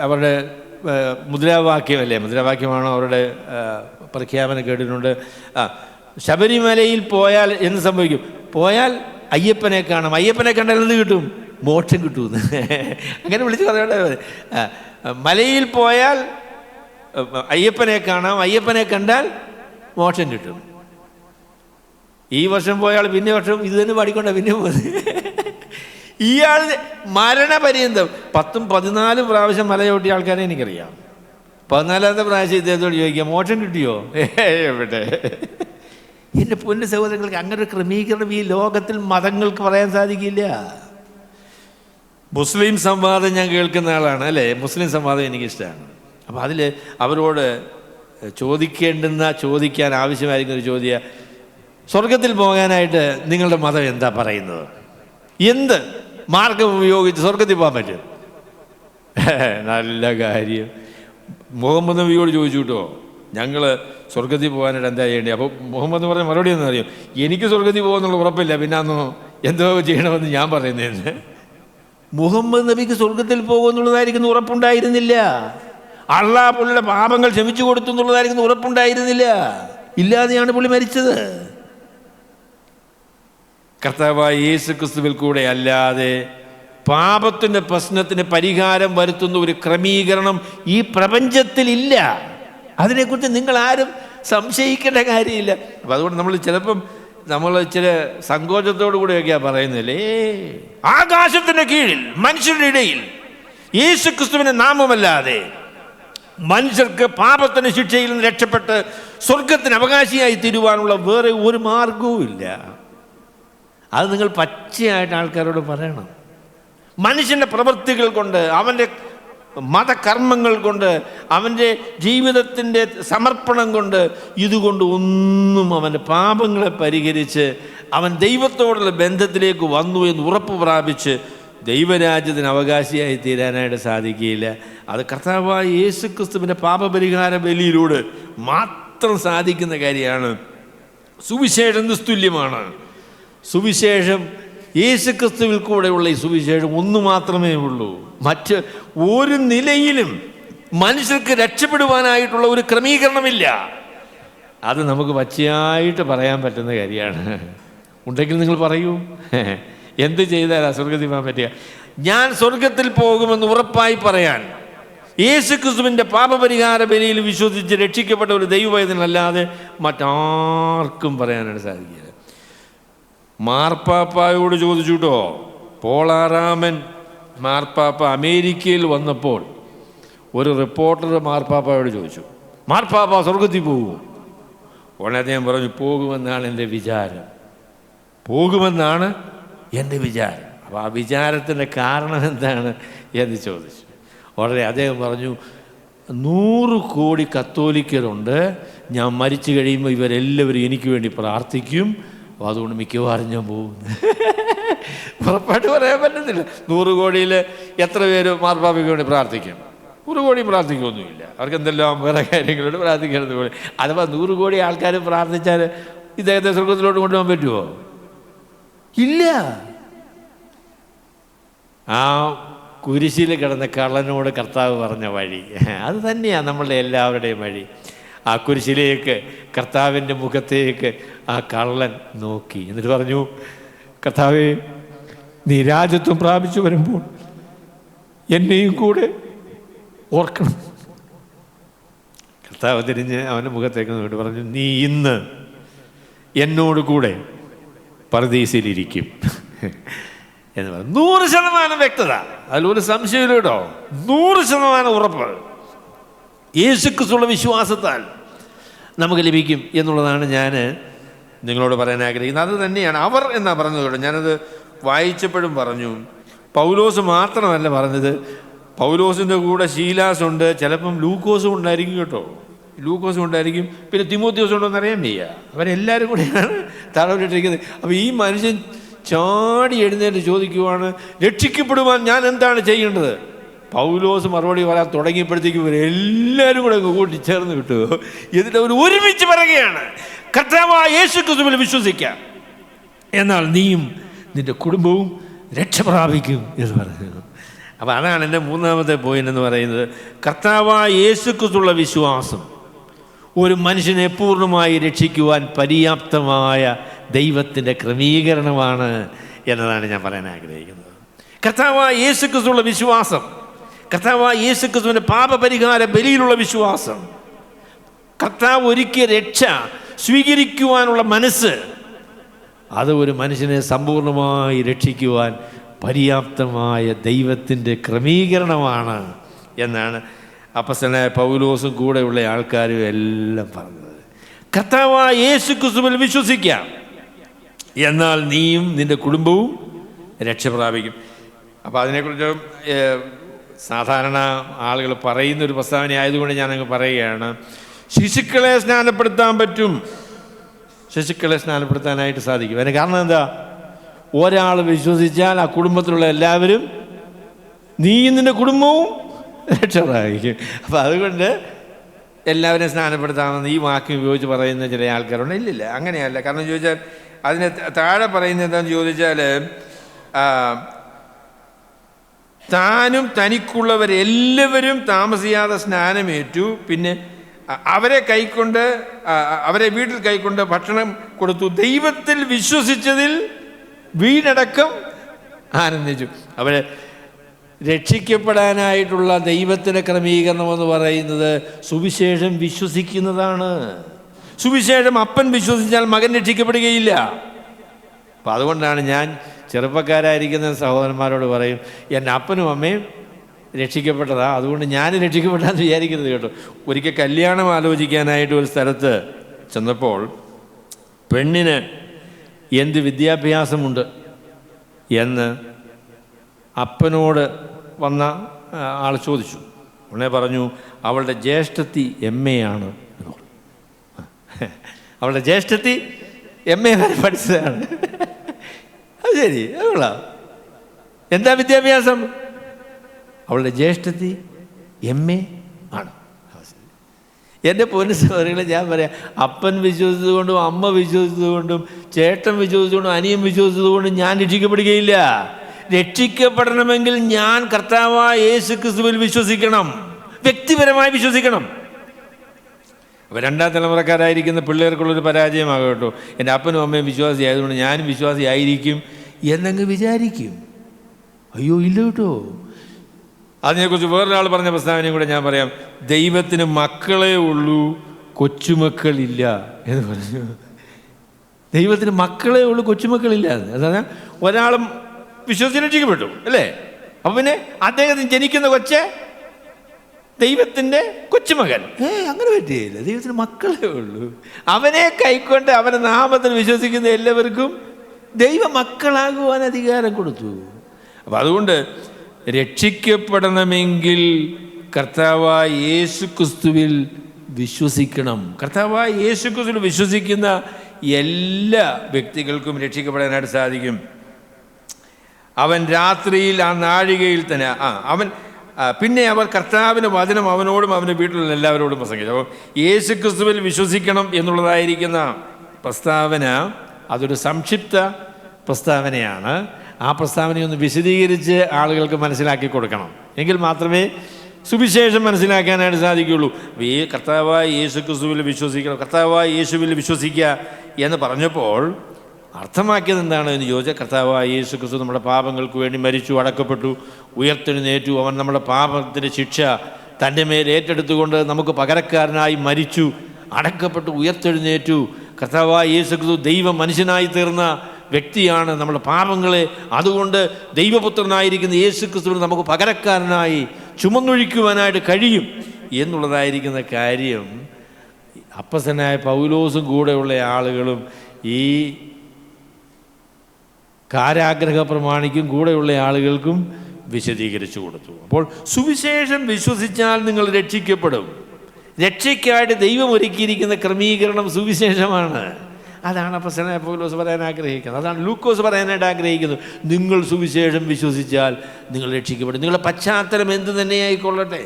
അവരുടെ മുദ്രാവാക്യമാണോ അവരുടെ പ്രഖ്യാപനം കേട്ടിട്ടുണ്ട്. ശബരിമലയിൽ പോയാൽ എന്ത് സംഭവിക്കും? പോയാൽ അയ്യപ്പനെ കാണാം, അയ്യപ്പനെ കണ്ടാൽ എന്ത് കിട്ടും? മോക്ഷം കിട്ടുമെന്ന്. അങ്ങനെ വിളിച്ച് പറയണ്ടേ. മലയിൽ പോയാൽ അയ്യപ്പനെ കാണാം, അയ്യപ്പനെ കണ്ടാൽ മോക്ഷം കിട്ടും. ഈ വർഷം പോയാൽ പിന്നെ വർഷം ഇത് തന്നെ പാടിക്കൊണ്ട പിന്നെ പോകുന്നത്. ഇയാൾ മരണപര്യന്തം 10-14 പ്രാവശ്യം മല ചവിട്ടിയ ആൾക്കാരെ എനിക്കറിയാം. 14ാമത്തെ പ്രാവശ്യം ഇദ്ദേഹത്തോട് ചോദിക്കാം, മോക്ഷം കിട്ടിയോ? എവിടെ? എൻ്റെ പൊന്നു സഹോദരങ്ങൾക്ക്, അങ്ങനെ ഒരു ക്രമീകരണം ഈ ലോകത്തിൽ മതങ്ങൾക്ക് പറയാൻ സാധിക്കില്ല. മുസ്ലിം സംവാദം ഞാൻ കേൾക്കുന്ന ആളാണ്, അല്ലേ? മുസ്ലിം സംവാദം എനിക്കിഷ്ടമാണ്. അപ്പോൾ അതിൽ അവരോട് ചോദിക്കാൻ ആവശ്യമായിരിക്കുന്ന ഒരു ചോദ്യം, സ്വർഗത്തിൽ പോകാനായിട്ട് നിങ്ങളുടെ മതം എന്താ പറയുന്നത്? എന്ത് മാർഗം ഉപയോഗിച്ച് സ്വർഗത്തിൽ പോകാൻ പറ്റും? നല്ല കാര്യം. മുഹമ്മദ് നബിയോട് ചോദിച്ചു കേട്ടോ, ഞങ്ങൾ സ്വർഗത്തിൽ പോകാനായിട്ട് എന്താ ചെയ്യേണ്ടത്? അപ്പോൾ മുഹമ്മദ് പറഞ്ഞ മറുപടി എന്ന് അറിയും, എനിക്ക് സ്വർഗത്തിൽ പോകുന്നുള്ള ഉറപ്പില്ല, പിന്നെ അന്നോ എന്തോ ചെയ്യണമെന്ന് ഞാൻ പറയുന്നതെന്ന്. മുഹമ്മദ് നബിക്ക് സ്വർഗത്തിൽ പോകുമെന്നുള്ളതായിരിക്കുന്ന ഉറപ്പുണ്ടായിരുന്നില്ല. അള്ളാഹ് പുള്ളിയുടെ പാപങ്ങൾ ക്ഷമിച്ചു കൊടുത്തു എന്നുള്ളതായിരിക്കുന്ന ഉറപ്പുണ്ടായിരുന്നില്ല. ഇല്ലാതെയാണ് പുള്ളി മരിച്ചത്. കർത്താവായ യേശു ക്രിസ്തുവിൽ കൂടെ അല്ലാതെ പാപത്തിൻ്റെ പ്രശ്നത്തിന് പരിഹാരം വരുത്തുന്ന ഒരു ക്രമീകരണം ഈ പ്രപഞ്ചത്തിലില്ല. അതിനെക്കുറിച്ച് നിങ്ങൾ ആരും സംശയിക്കേണ്ട കാര്യമില്ല. അപ്പം അതുകൊണ്ട് നമ്മൾ ചില സങ്കോചത്തോടു കൂടെയൊക്കെയാണ് പറയുന്നില്ലേ, ആകാശത്തിൻ്റെ കീഴിൽ മനുഷ്യരുടെ ഇടയിൽ യേശു ക്രിസ്തുവിൻ്റെ നാമമല്ലാതെ മനുഷ്യർക്ക് പാപത്തിന് ശിക്ഷയിൽ നിന്ന് രക്ഷപ്പെട്ട് സ്വർഗത്തിന് അവകാശിയായി തീരുവാനുള്ള വേറെ ഒരു മാർഗവും ഇല്ല. അത് നിങ്ങൾ പച്ചയായിട്ട് ആൾക്കാരോട് പറയണം. മനുഷ്യൻ്റെ പ്രവൃത്തികൾ കൊണ്ട്, അവൻ്റെ മതകർമ്മങ്ങൾ കൊണ്ട്, അവൻ്റെ ജീവിതത്തിൻ്റെ സമർപ്പണം കൊണ്ട്, ഇതുകൊണ്ട് ഒന്നും അവൻ്റെ പാപങ്ങളെ പരിഹരിച്ച് അവൻ ദൈവത്തോടുള്ള ബന്ധത്തിലേക്ക് വന്നു എന്ന് ഉറപ്പ് പ്രാപിച്ച് ദൈവരാജ്യത്തിന് അവകാശിയായി തീരാനായിട്ട് സാധിക്കുകയില്ല. അത് കർത്താവായ യേശു ക്രിസ്തുവിൻ്റെ പാപപരിഹാര ബലിയിലൂടെ മാത്രം സാധിക്കുന്ന കാര്യമാണ്. സുവിശേഷം നിസ്തുല്യമാണ്. സുവിശേഷം യേശു ക്രിസ്തുവിൽ കൂടെയുള്ള ഈ സുവിശേഷം ഒന്ന് മാത്രമേ ഉള്ളൂ. മറ്റ് ഒരു നിലയിലും മനുഷ്യർക്ക് രക്ഷപ്പെടുവാനായിട്ടുള്ള ഒരു ക്രമീകരണമില്ല. അത് നമുക്ക് പച്ചയായിട്ട് പറയാൻ പറ്റുന്ന കാര്യമാണ്. ഉണ്ടെങ്കിൽ നിങ്ങൾ പറയൂ, എന്ത് ചെയ്താലാ സ്വർഗത്തിൽ പോകാൻ പറ്റുക? ഞാൻ സ്വർഗത്തിൽ പോകുമെന്ന് ഉറപ്പായി പറയാൻ യേശു ക്രിസ്തുവിൻ്റെ പാപപരിഹാര ബലിയിൽ വിശ്വസിച്ച് രക്ഷിക്കപ്പെട്ട ഒരു ദൈവവേദനല്ലാതെ മറ്റാർക്കും പറയാനായിട്ട് സാധിക്കില്ല. മാർപ്പാപ്പായോട് ചോദിച്ചു കേട്ടോ, പോളാറാമൻ മാർപ്പാപ്പ അമേരിക്കയിൽ വന്നപ്പോൾ ഒരു റിപ്പോർട്ടർ മാർപ്പാപ്പായോട് ചോദിച്ചു, മാർപ്പാപ്പ സ്വർഗത്തിൽ പോകുമോ? ഉടനെ അദ്ദേഹം പറഞ്ഞു, പോകുമെന്നാണ് എൻ്റെ വിചാരം. അപ്പോൾ ആ വിചാരത്തിൻ്റെ കാരണം എന്താണ് എന്ന് ചോദിച്ചു. ഉടനെ അദ്ദേഹം പറഞ്ഞു, 100 കോടി കത്തോലിക്കരുണ്ട്, ഞാൻ മരിച്ചു കഴിയുമ്പോൾ ഇവരെല്ലാവരും എനിക്ക് വേണ്ടി പ്രാർത്ഥിക്കും, അപ്പോൾ അതുകൊണ്ട് മിക്കവാറും ഞാൻ പോകും. ഉറപ്പായിട്ട് പറയാൻ പറ്റത്തില്ല. 100 കോടിയിൽ എത്ര പേര് മാർപ്പാപ്പയ്ക്ക് വേണ്ടി പ്രാർത്ഥിക്കും? 100 കോടി പ്രാർത്ഥിക്കൊന്നുമില്ല. അവർക്ക് എന്തെല്ലാം വേറെ കാര്യങ്ങളോട് പ്രാർത്ഥിക്കുന്നത് പോലെ. അഥവാ 100 കോടി ആൾക്കാർ പ്രാർത്ഥിച്ചാൽ ഇദ്ദേഹത്തെ സ്വർഗത്തിലോട്ട് കൊണ്ടുപോകാൻ പറ്റുമോ? ഇല്ല. ആ കുരിശിൽ കിടന്ന കള്ളനോട് കർത്താവ് പറഞ്ഞ വഴി അത് തന്നെയാണ് നമ്മളുടെ എല്ലാവരുടെയും വഴി. ആ കുരിശിലേക്ക്, കർത്താവിൻ്റെ മുഖത്തേക്ക് ആ കള്ളൻ നോക്കി. എന്നിട്ട് പറഞ്ഞു, കർത്താവേ, നീ രാജ്യത്വം പ്രാപിച്ചു വരുമ്പോൾ എന്നെയും കൂടെ ഓർക്കണം. കർത്താവ് തിരിഞ്ഞ് അവൻ്റെ മുഖത്തേക്ക് നോക്കിയിട്ട് പറഞ്ഞു, നീ ഇന്ന് എന്നോട് കൂടെ പറുദീസയിലിരിക്കും എന്ന് പറഞ്ഞു. 100% വ്യക്തത, അതിലൊരു സംശയമില്ല കേട്ടോ. 100% ഉറപ്പ് യേശുക്രിസ്തുവിലുള്ള വിശ്വാസത്താൽ നമുക്ക് ലഭിക്കും എന്നുള്ളതാണ് ഞാൻ നിങ്ങളോട് പറയാൻ ആഗ്രഹിക്കുന്നത്. അത് തന്നെയാണ് അവർ എന്നാ പറഞ്ഞത് കേട്ടോ. ഞാനത് വായിച്ചപ്പോഴും പറഞ്ഞു, പൗലോസ് മാത്രമല്ല പറഞ്ഞത്, പൗലോസിൻ്റെ കൂടെ ശീലാസുണ്ട്, ചിലപ്പം ലൂക്കോസും ഉണ്ടായിരിക്കും കേട്ടോ. ലൂക്കോസും ഉണ്ടായിരിക്കും, പിന്നെ തിമോത്തിയോസും ഉണ്ടോ എന്നറിയാൻ വയ്യ. അവരെല്ലാവരും കൂടെയാണ് തടവിലിട്ടിരിക്കുന്നത്. അപ്പോൾ ഈ മനുഷ്യൻ ചാടി എഴുന്നേറ്റ് ചോദിക്കുവാണ്, രക്ഷിക്കപ്പെടുവാൻ ഞാൻ എന്താണ് ചെയ്യേണ്ടത്? പൗലോസ് മറുപടി പറയാൻ തുടങ്ങിയപ്പോഴത്തേക്കും ഇവരെല്ലാവരും കൂടെ കൂട്ടിച്ചേർന്ന് വിട്ടു. എന്നിട്ട് അവർ ഒരുമിച്ച് പറയുകയാണ്, കർത്താവായ യേശുക്രിസ്തുവിൽ വിശ്വസിക്കാം, എന്നാൽ നീയും നിന്റെ കുടുംബവും രക്ഷ പ്രാപിക്കും എന്ന് പറഞ്ഞു. അപ്പോൾ അതാണ് എൻ്റെ മൂന്നാമത്തെ പോയിന്റ് എന്ന് പറയുന്നത്. കർത്താവായ യേശുക്രിസ്തുവിലുള്ള വിശ്വാസം ഒരു മനുഷ്യനെ പൂർണ്ണമായി രക്ഷിക്കുവാൻ പര്യാപ്തമായ ദൈവത്തിൻ്റെ ക്രമീകരണമാണ് എന്നതാണ് ഞാൻ പറയാൻ ആഗ്രഹിക്കുന്നത്. കർത്താവായ യേശുക്രിസ്തുവിലുള്ള വിശ്വാസം, കർത്താവായ യേശുക്രിസ്തുവിൻ്റെ പാപപരിഹാര ബലിയിലുള്ള വിശ്വാസം, കർത്താവ് ഒരുക്കിയ രക്ഷ സ്വീകരിക്കുവാനുള്ള മനസ്സ്, അത് ഒരു മനുഷ്യനെ സമ്പൂർണ്ണമായി രക്ഷിക്കുവാൻ പര്യാപ്തമായ ദൈവത്തിൻ്റെ ക്രമീകരണമാണ് എന്നാണ് അപ്പോസ്തലനായ പൗലോസും കൂടെയുള്ള ആൾക്കാരും എല്ലാം പറഞ്ഞത്. കർത്താവായ യേശുക്രിസ്തുവിൽ വിശ്വസിക്കാം, എന്നാൽ നീയും നിൻ്റെ കുടുംബവും രക്ഷ പ്രാപിക്കും. അപ്പോൾ അതിനെക്കുറിച്ച് സാധാരണ ആളുകൾ പറയുന്നൊരു പ്രസ്താവന ആയതുകൊണ്ട് ഞാനങ്ങ് പറയുകയാണ്. ശിശുക്കളെ സ്നാനപ്പെടുത്താൻ പറ്റും, ശിശുക്കളെ സ്നാനപ്പെടുത്താനായിട്ട് സാധിക്കും. അതിന് കാരണം എന്താ? ഒരാൾ വിശ്വസിച്ചാൽ ആ കുടുംബത്തിലുള്ള എല്ലാവരും, നീയും നിൻ്റെ കുടുംബവും രക്ഷ പ്രാപിക്കും. അപ്പോൾ അതുകൊണ്ട് എല്ലാവരെയും സ്നാനപ്പെടുത്താമെന്ന് ഈ വാക്യം ഉപയോഗിച്ച് പറയുന്ന ചില ആൾക്കാരുണ്ട്. ഇല്ലില്ല, അങ്ങനെയല്ല. കാരണം ചോദിച്ചാൽ അതിന് താഴെ പറയുന്നത് എന്താണെന്ന് ചോദിച്ചാൽ, താനും തനിക്കുള്ളവരെല്ലാവരും താമസിയാതെ സ്നാനമേറ്റു, പിന്നെ അവരെ വീട്ടിൽ കൈക്കൊണ്ട് ഭക്ഷണം കൊടുത്തു, ദൈവത്തിൽ വിശ്വസിച്ചതിൽ വീടടക്കം ആനന്ദിച്ചു. അവരെ രക്ഷിക്കപ്പെടാനായിട്ടുള്ള ദൈവത്തിൻ്റെ ക്രമീകരണം എന്ന് പറയുന്നത് സുവിശേഷം വിശ്വസിക്കുന്നതാണ്. സുവിശേഷം അപ്പൻ വിശ്വസിച്ചാൽ മകൻ രക്ഷിക്കപ്പെടുകയില്ല. അപ്പം അതുകൊണ്ടാണ് ഞാൻ ചെറുപ്പക്കാരായിരിക്കുന്ന സഹോദരന്മാരോട് പറയും, എൻ്റെ അപ്പനും അമ്മയും രക്ഷിക്കപ്പെട്ടതാ, അതുകൊണ്ട് ഞാൻ രക്ഷിക്കപ്പെട്ടാന്ന് വിചാരിക്കുന്നത് കേട്ടോ. ഒരിക്കൽ കല്യാണം ആലോചിക്കാനായിട്ട് ഒരു സ്ഥലത്ത് ചെന്നപ്പോൾ പെണ്ണിന് എന്ത് വിദ്യാഭ്യാസമുണ്ട് എന്ന് അപ്പനോട് വന്ന ആൾ ചോദിച്ചു. ഉടനെ പറഞ്ഞു, അവളുടെ ജ്യേഷ്ഠത്തി MA ആണ് എന്ന് പറഞ്ഞു. അവളുടെ ജ്യേഷ്ഠത്തി MA വരെ പഠിച്ചതാണ്. അത് ശരി, അതുകൊള്ളാം. എന്താ വിദ്യാഭ്യാസം? അവളുടെ ജ്യേഷ്ഠത്തി MA ആണ്. എൻ്റെ പൊന്നു സഹോദരികളെ, ഞാൻ പറയാം, അപ്പൻ വിശ്വസിച്ചതുകൊണ്ടും അമ്മ വിശ്വസിച്ചതുകൊണ്ടും ചേട്ടൻ വിശ്വസിച്ചുകൊണ്ടും അനിയൻ വിശ്വസിച്ചതുകൊണ്ടും ഞാൻ രക്ഷിക്കപ്പെടുകയില്ല. രക്ഷിക്കപ്പെടണമെങ്കിൽ ഞാൻ കർത്താവായ യേശുക്രിസ്തുവിൽ വിശ്വസിക്കണം, വ്യക്തിപരമായി വിശ്വസിക്കണം. അപ്പോൾ രണ്ടാം തലമുറക്കാരായിരിക്കുന്ന പിള്ളേർക്കുള്ളൊരു പരാജയമാകും കേട്ടോ. എൻ്റെ അപ്പനും അമ്മയും വിശ്വാസി ആയതുകൊണ്ട് ഞാനും വിശ്വാസിയായിരിക്കും എന്നങ്ങ് വിചാരിക്കും. അയ്യോ, ഇല്ല കേട്ടോ. അതിനെക്കുറിച്ച് വേറൊരാൾ പറഞ്ഞ പ്രസ്താവനയും കൂടെ ഞാൻ പറയാം. ദൈവത്തിന് മക്കളേ ഉള്ളൂ, കൊച്ചുമക്കളില്ല എന്ന് പറഞ്ഞു. ദൈവത്തിന് മക്കളേ ഉള്ളൂ, കൊച്ചുമക്കളില്ല. അതായത് ഒരാളും വിശ്വസിച്ച് രക്ഷിക്കപ്പെട്ടു അല്ലേ? അപ്പം പിന്നെ അദ്ദേഹത്തിന് ജനിക്കുന്ന കൊച്ച് ദൈവത്തിൻ്റെ കൊച്ചുമകൻ. അങ്ങനെ പറ്റുകയില്ല. ദൈവത്തിന് മക്കളേ ഉള്ളൂ. അവനെ കൈക്കൊണ്ട് അവൻ്റെ നാമത്തിൽ വിശ്വസിക്കുന്ന എല്ലാവർക്കും ദൈവ മക്കളാകുവാൻ അധികാരം കൊടുത്തു. അപ്പം അതുകൊണ്ട് രക്ഷിക്കപ്പെടണമെങ്കിൽ കർത്താവായ യേശുക്രിസ്തുവിൽ വിശ്വസിക്കണം. കർത്താവായ യേശുക്രിസ്തുവിൽ വിശ്വസിക്കുന്ന എല്ലാ വ്യക്തികൾക്കും രക്ഷിക്കപ്പെടാനായിട്ട് സാധിക്കും. അവൻ രാത്രിയിൽ ആ നാഴികയിൽ തന്നെ പിന്നെ അവർ കർത്താവിൻ്റെ വചനം അവനോടും അവൻ്റെ വീട്ടിലുള്ള എല്ലാവരോടും പ്രസംഗിച്ചു. അപ്പോൾ യേശുക്രിസ്തുവിൽ വിശ്വസിക്കണം എന്നുള്ളതായിരിക്കുന്ന പ്രസ്താവന അതൊരു സംക്ഷിപ്ത പ്രസ്താവനയാണ്. ആ പ്രസ്താവനയൊന്ന് വിശദീകരിച്ച് ആളുകൾക്ക് മനസ്സിലാക്കി കൊടുക്കണം. എങ്കിൽ മാത്രമേ സുവിശേഷം മനസ്സിലാക്കാനായിട്ട് സാധിക്കുകയുള്ളൂ. ഈ കർത്താവായ യേശുക്രിസ്തുവിൽ വിശ്വസിക്കണം, കർത്താവായ യേശുവിൽ വിശ്വസിക്കുക എന്ന് പറഞ്ഞപ്പോൾ അർത്ഥമാക്കിയത് എന്താണ് എന്ന് ചോദിച്ചാൽ, കർത്താവായ യേശുക്രിസ്തു നമ്മുടെ പാപങ്ങൾക്ക് വേണ്ടി മരിച്ചു, അടക്കപ്പെട്ടു, ഉയർത്തെഴുന്നേറ്റു. അവൻ നമ്മുടെ പാപത്തിൻ്റെ ശിക്ഷ തൻ്റെ മേൽ ഏറ്റെടുത്തുകൊണ്ട് നമുക്ക് പകരക്കാരനായി മരിച്ചു, അടക്കപ്പെട്ടു, ഉയർത്തെഴുന്നേറ്റു. കർത്താവായ യേശുക്രിസ്തു ദൈവ മനുഷ്യനായി തീർന്ന വ്യക്തിയാണ്. നമ്മുടെ പാപങ്ങളെ അതുകൊണ്ട് ദൈവപുത്രനായിരിക്കുന്ന യേശുക്രിസ്തുവിന് നമുക്ക് പകരക്കാരനായി ചുമന്നൊഴിക്കുവാനായിട്ട് കഴിയും എന്നുള്ളതായിരിക്കുന്ന കാര്യം അപ്പസ്തലനായ പൗലോസും കൂടെയുള്ള ആളുകളും ഈ കാരാഗ്രഹ പ്രമാണിക്കും കൂടെയുള്ള ആളുകൾക്കും വിശദീകരിച്ചു കൊടുത്തു. അപ്പോൾ സുവിശേഷം വിശ്വസിച്ചാൽ നിങ്ങൾ രക്ഷിക്കപ്പെടും. രക്ഷയ്ക്കായിട്ട് ദൈവം ഒരുക്കിയിരിക്കുന്ന ക്രമീകരണം സുവിശേഷമാണ്. അതാണ് അപ്പോസ്തലനായ പൗലോസ് പറയാൻ ആഗ്രഹിക്കുന്നത്. അതാണ് ലൂക്കോസ് പറയാനായിട്ട് ആഗ്രഹിക്കുന്നത്. നിങ്ങൾ സുവിശേഷം വിശ്വസിച്ചാൽ നിങ്ങൾ രക്ഷിക്കപ്പെടും. നിങ്ങളുടെ പശ്ചാത്തലം എന്ത് തന്നെ ആയിക്കൊള്ളട്ടെ,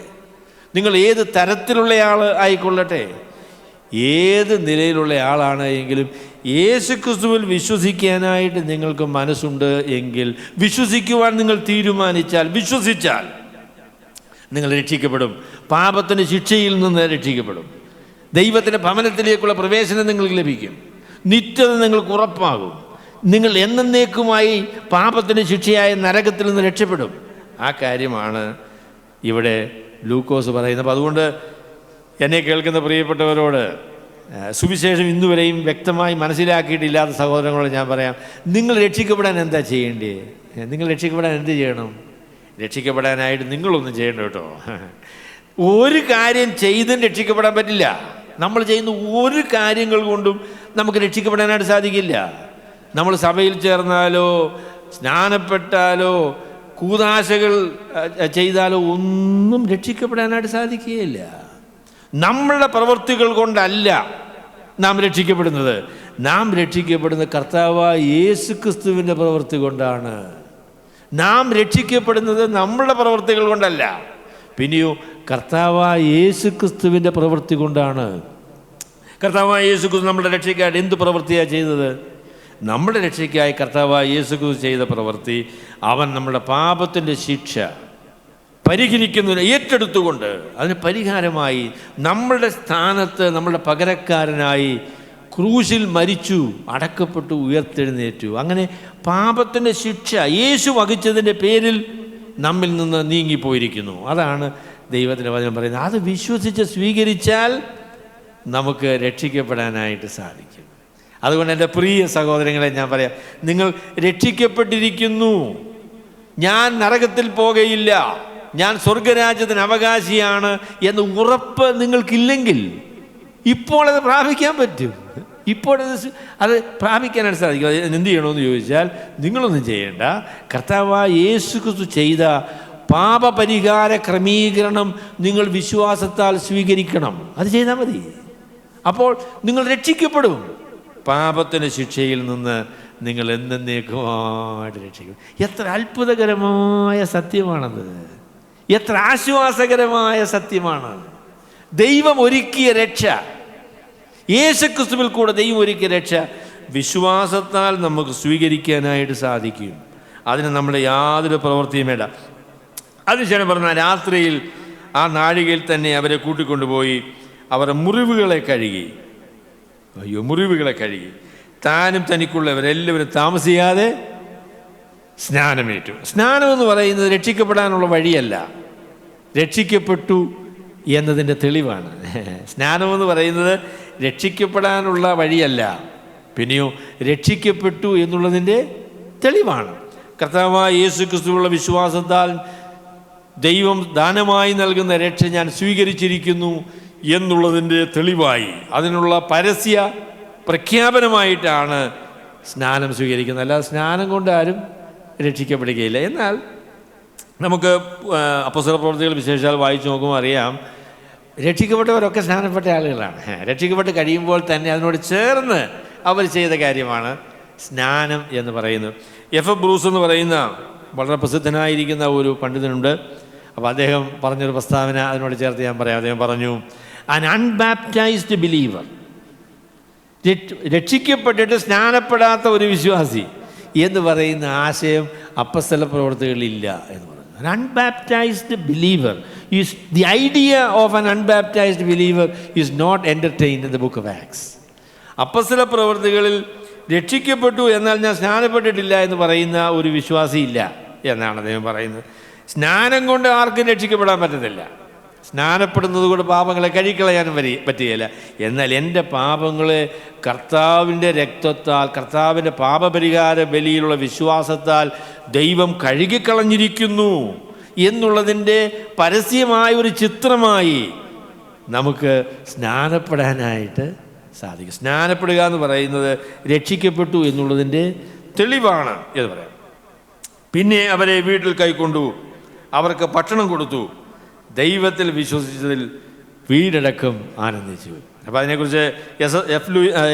നിങ്ങൾ ഏത് തരത്തിലുള്ള ആൾ ആയിക്കൊള്ളട്ടെ, ഏത് നിലയിലുള്ള ആളാണ് എങ്കിലും യേശുക്രിസ്തുവിൽ വിശ്വസിക്കാനായിട്ട് നിങ്ങൾക്ക് മനസ്സുണ്ട് എങ്കിൽ, വിശ്വസിക്കുവാൻ നിങ്ങൾ തീരുമാനിച്ചാൽ, വിശ്വസിച്ചാൽ നിങ്ങൾ രക്ഷിക്കപ്പെടും. പാപത്തിൻ്റെ ശിക്ഷയിൽ നിന്ന് രക്ഷിക്കപ്പെടും. ദൈവത്തിൻ്റെ ഭവനത്തിലേക്കുള്ള പ്രവേശനം നിങ്ങൾക്ക് ലഭിക്കും. നിത്യത നിങ്ങൾക്ക് ഉറപ്പാകും. നിങ്ങൾ എന്നേക്കുമായി പാപത്തിൻ്റെ ശിക്ഷയായ നരകത്തിൽ നിന്ന് രക്ഷപ്പെടും. ആ കാര്യമാണ് ഇവിടെ ലൂക്കോസ് പറയുന്നത്. അപ്പോൾ അതുകൊണ്ട് എന്നെ കേൾക്കുന്ന പ്രിയപ്പെട്ടവരോട്, സുവിശേഷം ഇന്നുവരെയും വ്യക്തമായി മനസ്സിലാക്കിയിട്ടില്ലാത്ത സഹോദരങ്ങളോട് ഞാൻ പറയാം, നിങ്ങൾ രക്ഷിക്കപ്പെടാൻ എന്താ ചെയ്യേണ്ടത്? നിങ്ങൾ രക്ഷിക്കപ്പെടാൻ എന്ത് ചെയ്യണം? രക്ഷിക്കപ്പെടാനായിട്ട് നിങ്ങളൊന്നും ചെയ്യണ്ട കേട്ടോ. ഒരു കാര്യം ചെയ്തും രക്ഷിക്കപ്പെടാൻ പറ്റില്ല. നമ്മൾ ചെയ്യുന്ന ഒരു കാര്യങ്ങൾ കൊണ്ടും നമുക്ക് രക്ഷിക്കപ്പെടാനായിട്ട് സാധിക്കില്ല. നമ്മൾ സഭയിൽ ചേർന്നാലോ സ്നാനപ്പെട്ടാലോ കൂദാശകൾ ചെയ്താലോ ഒന്നും രക്ഷിക്കപ്പെടാനായിട്ട് സാധിക്കുകയില്ല. നമ്മളുടെ പ്രവൃത്തികൾ കൊണ്ടല്ല നാം രക്ഷിക്കപ്പെടുന്നത്. നാം രക്ഷിക്കപ്പെടുന്നത് കർത്താവായ യേശുക്രിസ്തുവിൻ്റെ പ്രവൃത്തി കൊണ്ടാണ്. നാം രക്ഷിക്കപ്പെടുന്നത് നമ്മളുടെ പ്രവൃത്തികൾ കൊണ്ടല്ല, പിന്നെയോ കർത്താവായ യേശുക്രിസ്തുവിൻ്റെ പ്രവൃത്തി കൊണ്ടാണ്. കർത്താവായ യേശുക്രിസ്തു നമ്മുടെ രക്ഷയ്ക്കായിട്ട് എന്ത് പ്രവൃത്തിയാണ് ചെയ്തത്? നമ്മുടെ രക്ഷയ്ക്കായി കർത്താവായ യേശുക്രിസ്തു ചെയ്ത പ്രവൃത്തി, അവൻ നമ്മുടെ പാപത്തിൻ്റെ ശിക്ഷ പരിഹരിക്കുന്നതിന് ഏറ്റെടുത്തുകൊണ്ട് അതിന് പരിഹാരമായി നമ്മളുടെ സ്ഥാനത്ത് നമ്മളുടെ പകരക്കാരനായി ക്രൂശിൽ മരിച്ചു, അടക്കപ്പെട്ടു, ഉയർത്തെഴുന്നേറ്റു. അങ്ങനെ പാപത്തിൻ്റെ ശിക്ഷ യേശു വഹിച്ചതിൻ്റെ പേരിൽ നമ്മിൽ നിന്ന് നീങ്ങിപ്പോയിരിക്കുന്നു. അതാണ് ദൈവത്തിൻ്റെ വചനം പറയുന്നത്. അത് വിശ്വസിച്ച് സ്വീകരിച്ചാൽ നമുക്ക് രക്ഷിക്കപ്പെടാനായിട്ട് സാധിക്കും. അതുകൊണ്ട് എൻ്റെ പ്രിയ സഹോദരങ്ങളെ ഞാൻ പറയാം, നിങ്ങൾ രക്ഷിക്കപ്പെട്ടിരിക്കുന്നു. ഞാൻ നരകത്തിൽ പോകുകയില്ല, ഞാൻ സ്വർഗരാജ്യത്തിന് അവകാശിയാണ് എന്ന് ഉറപ്പ് നിങ്ങൾക്കില്ലെങ്കിൽ ഇപ്പോൾ അത് പ്രാപിക്കാൻ പറ്റും. ഇപ്പോൾ അത് പ്രാപിക്കാനായിട്ട് സാധിക്കും. അത് എന്ത് ചെയ്യണമെന്ന് ചോദിച്ചാൽ, നിങ്ങളൊന്നും ചെയ്യേണ്ട. കർത്താവായ യേശുക്രിസ്തു ചെയ്ത പാപപരിഹാര ക്രമീകരണം നിങ്ങൾ വിശ്വാസത്താൽ സ്വീകരിക്കണം. അത് ചെയ്താൽ മതി. അപ്പോൾ നിങ്ങൾ രക്ഷിക്കപ്പെടും. പാപത്തിൻ്റെ ശിക്ഷയിൽ നിന്ന് നിങ്ങൾ എന്നേക്കുമായിട്ട് രക്ഷിക്കും. എത്ര അത്ഭുതകരമായ സത്യമാണത്! എത്ര ആശ്വാസകരമായ സത്യമാണ്! ദൈവം ഒരുക്കിയ രക്ഷ, യേശുക്രിസ്തുവിൽ കൂടെ ദൈവം ഒരുക്കിയ രക്ഷ വിശ്വാസത്താൽ നമുക്ക് സ്വീകരിക്കാനായിട്ട് സാധിക്കും. അതിന് നമ്മുടെ യാതൊരു പ്രവൃത്തിയും വേണ്ട. അതിനുശേഷം പറഞ്ഞാൽ, രാത്രിയിൽ ആ നാഴികയിൽ തന്നെ അവരെ കൂട്ടിക്കൊണ്ടുപോയി അവരുടെ മുറിവുകളെ കഴുകി, താനും തനിക്കുള്ളവരെല്ലാവരും താമസിയാതെ സ്നാനമേറ്റു. സ്നാനം എന്ന് പറയുന്നത് രക്ഷിക്കപ്പെടാനുള്ള വഴിയല്ല, രക്ഷിക്കപ്പെട്ടു എന്നതിൻ്റെ തെളിവാണ്. സ്നാനമെന്ന് പറയുന്നത് രക്ഷിക്കപ്പെടാനുള്ള വഴിയല്ല, പിന്നെയോ രക്ഷിക്കപ്പെട്ടു എന്നുള്ളതിൻ്റെ തെളിവാണ്. കർത്താവായ യേശുക്രിസ്തുവിലുള്ള വിശ്വാസത്താൽ ദൈവം ദാനമായി നൽകുന്ന രക്ഷ ഞാൻ സ്വീകരിച്ചിരിക്കുന്നു എന്നുള്ളതിൻ്റെ തെളിവായി, അതിനുള്ള പരസ്യ പ്രഖ്യാപനമായിട്ടാണ് സ്നാനം സ്വീകരിക്കുന്നത്. അല്ലാതെ സ്നാനം കൊണ്ട് ആരും രക്ഷിക്കപ്പെടുകയില്ല. എന്നാൽ നമുക്ക് അപ്പോസ്തല പ്രവൃത്തികൾ വിശേഷാൽ വായിച്ചു നോക്കുമ്പോൾ അറിയാം, രക്ഷിക്കപ്പെട്ടവരൊക്കെ സ്നാനപ്പെട്ട ആളുകളാണ്. രക്ഷിക്കപ്പെട്ട് കഴിയുമ്പോൾ തന്നെ അതിനോട് ചേർന്ന് അവർ ചെയ്ത കാര്യമാണ് സ്നാനം എന്ന് പറയുന്നത്. എഫ് ബ്രൂസ് എന്ന് പറയുന്ന വളരെ പ്രസിദ്ധനായിരിക്കുന്ന ഒരു പണ്ഡിതനുണ്ട്. അപ്പോൾ അദ്ദേഹം പറഞ്ഞൊരു പ്രസ്താവന അതിനോട് ചേർത്ത് ഞാൻ പറയാം. അദ്ദേഹം പറഞ്ഞു, an unbaptized believer, രക്ഷിക്കപ്പെട്ടിട്ട് സ്നാനപ്പെടാത്ത ഒരു വിശ്വാസി എന്ന് പറയുന്ന ആശയം അപ്പോസ്തല പ്രവൃത്തികളിലില്ല എന്ന് പറഞ്ഞു. An unbaptized believer is, the idea of an unbaptized believer is not entertained in the book of Acts. അപ്പോസ്തല പ്രവൃത്തികളിൽ രക്ഷിക്കപ്പെട്ടു എന്നാൽ ഞാൻ സ്നാനപ്പെട്ടിട്ടില്ല എന്ന് പറയുന്ന ഒരു വിശ്വാസി ഇല്ല എന്നാണ് അദ്ദേഹം പറയുന്നത്. സ്നാനം കൊണ്ട് ആർക്കും രക്ഷിക്കപ്പെടാൻ പറ്റത്തില്ല. സ്നാനപ്പെടുന്നത് കൊണ്ട് പാപങ്ങളെ കഴുകിക്കളയാനും പറ്റുകയില്ല. എന്നാൽ എൻ്റെ പാപങ്ങളെ കർത്താവിൻ്റെ രക്തത്താൽ, കർത്താവിൻ്റെ പാപപരിഹാര ബലിയിലുള്ള വിശ്വാസത്താൽ ദൈവം കഴുകിക്കളഞ്ഞിരിക്കുന്നു എന്നുള്ളതിൻ്റെ പരസ്യമായ ഒരു ചിത്രമായി നമുക്ക് സ്നാനപ്പെടാനായിട്ട് സാധിക്കും. സ്നാനപ്പെടുക എന്ന് പറയുന്നത് രക്ഷിക്കപ്പെട്ടു എന്നുള്ളതിൻ്റെ തെളിവാണ് എന്ന് പറയാം. പിന്നെ അവരെ വീട്ടിൽ കൈക്കൊണ്ടു, അവർക്ക് ഭക്ഷണം കൊടുത്തു. ദൈവത്തിൽ വിശ്വസിച്ചതിൽ വീടടക്കം ആനന്ദിച്ചു. അപ്പോൾ അതിനെക്കുറിച്ച്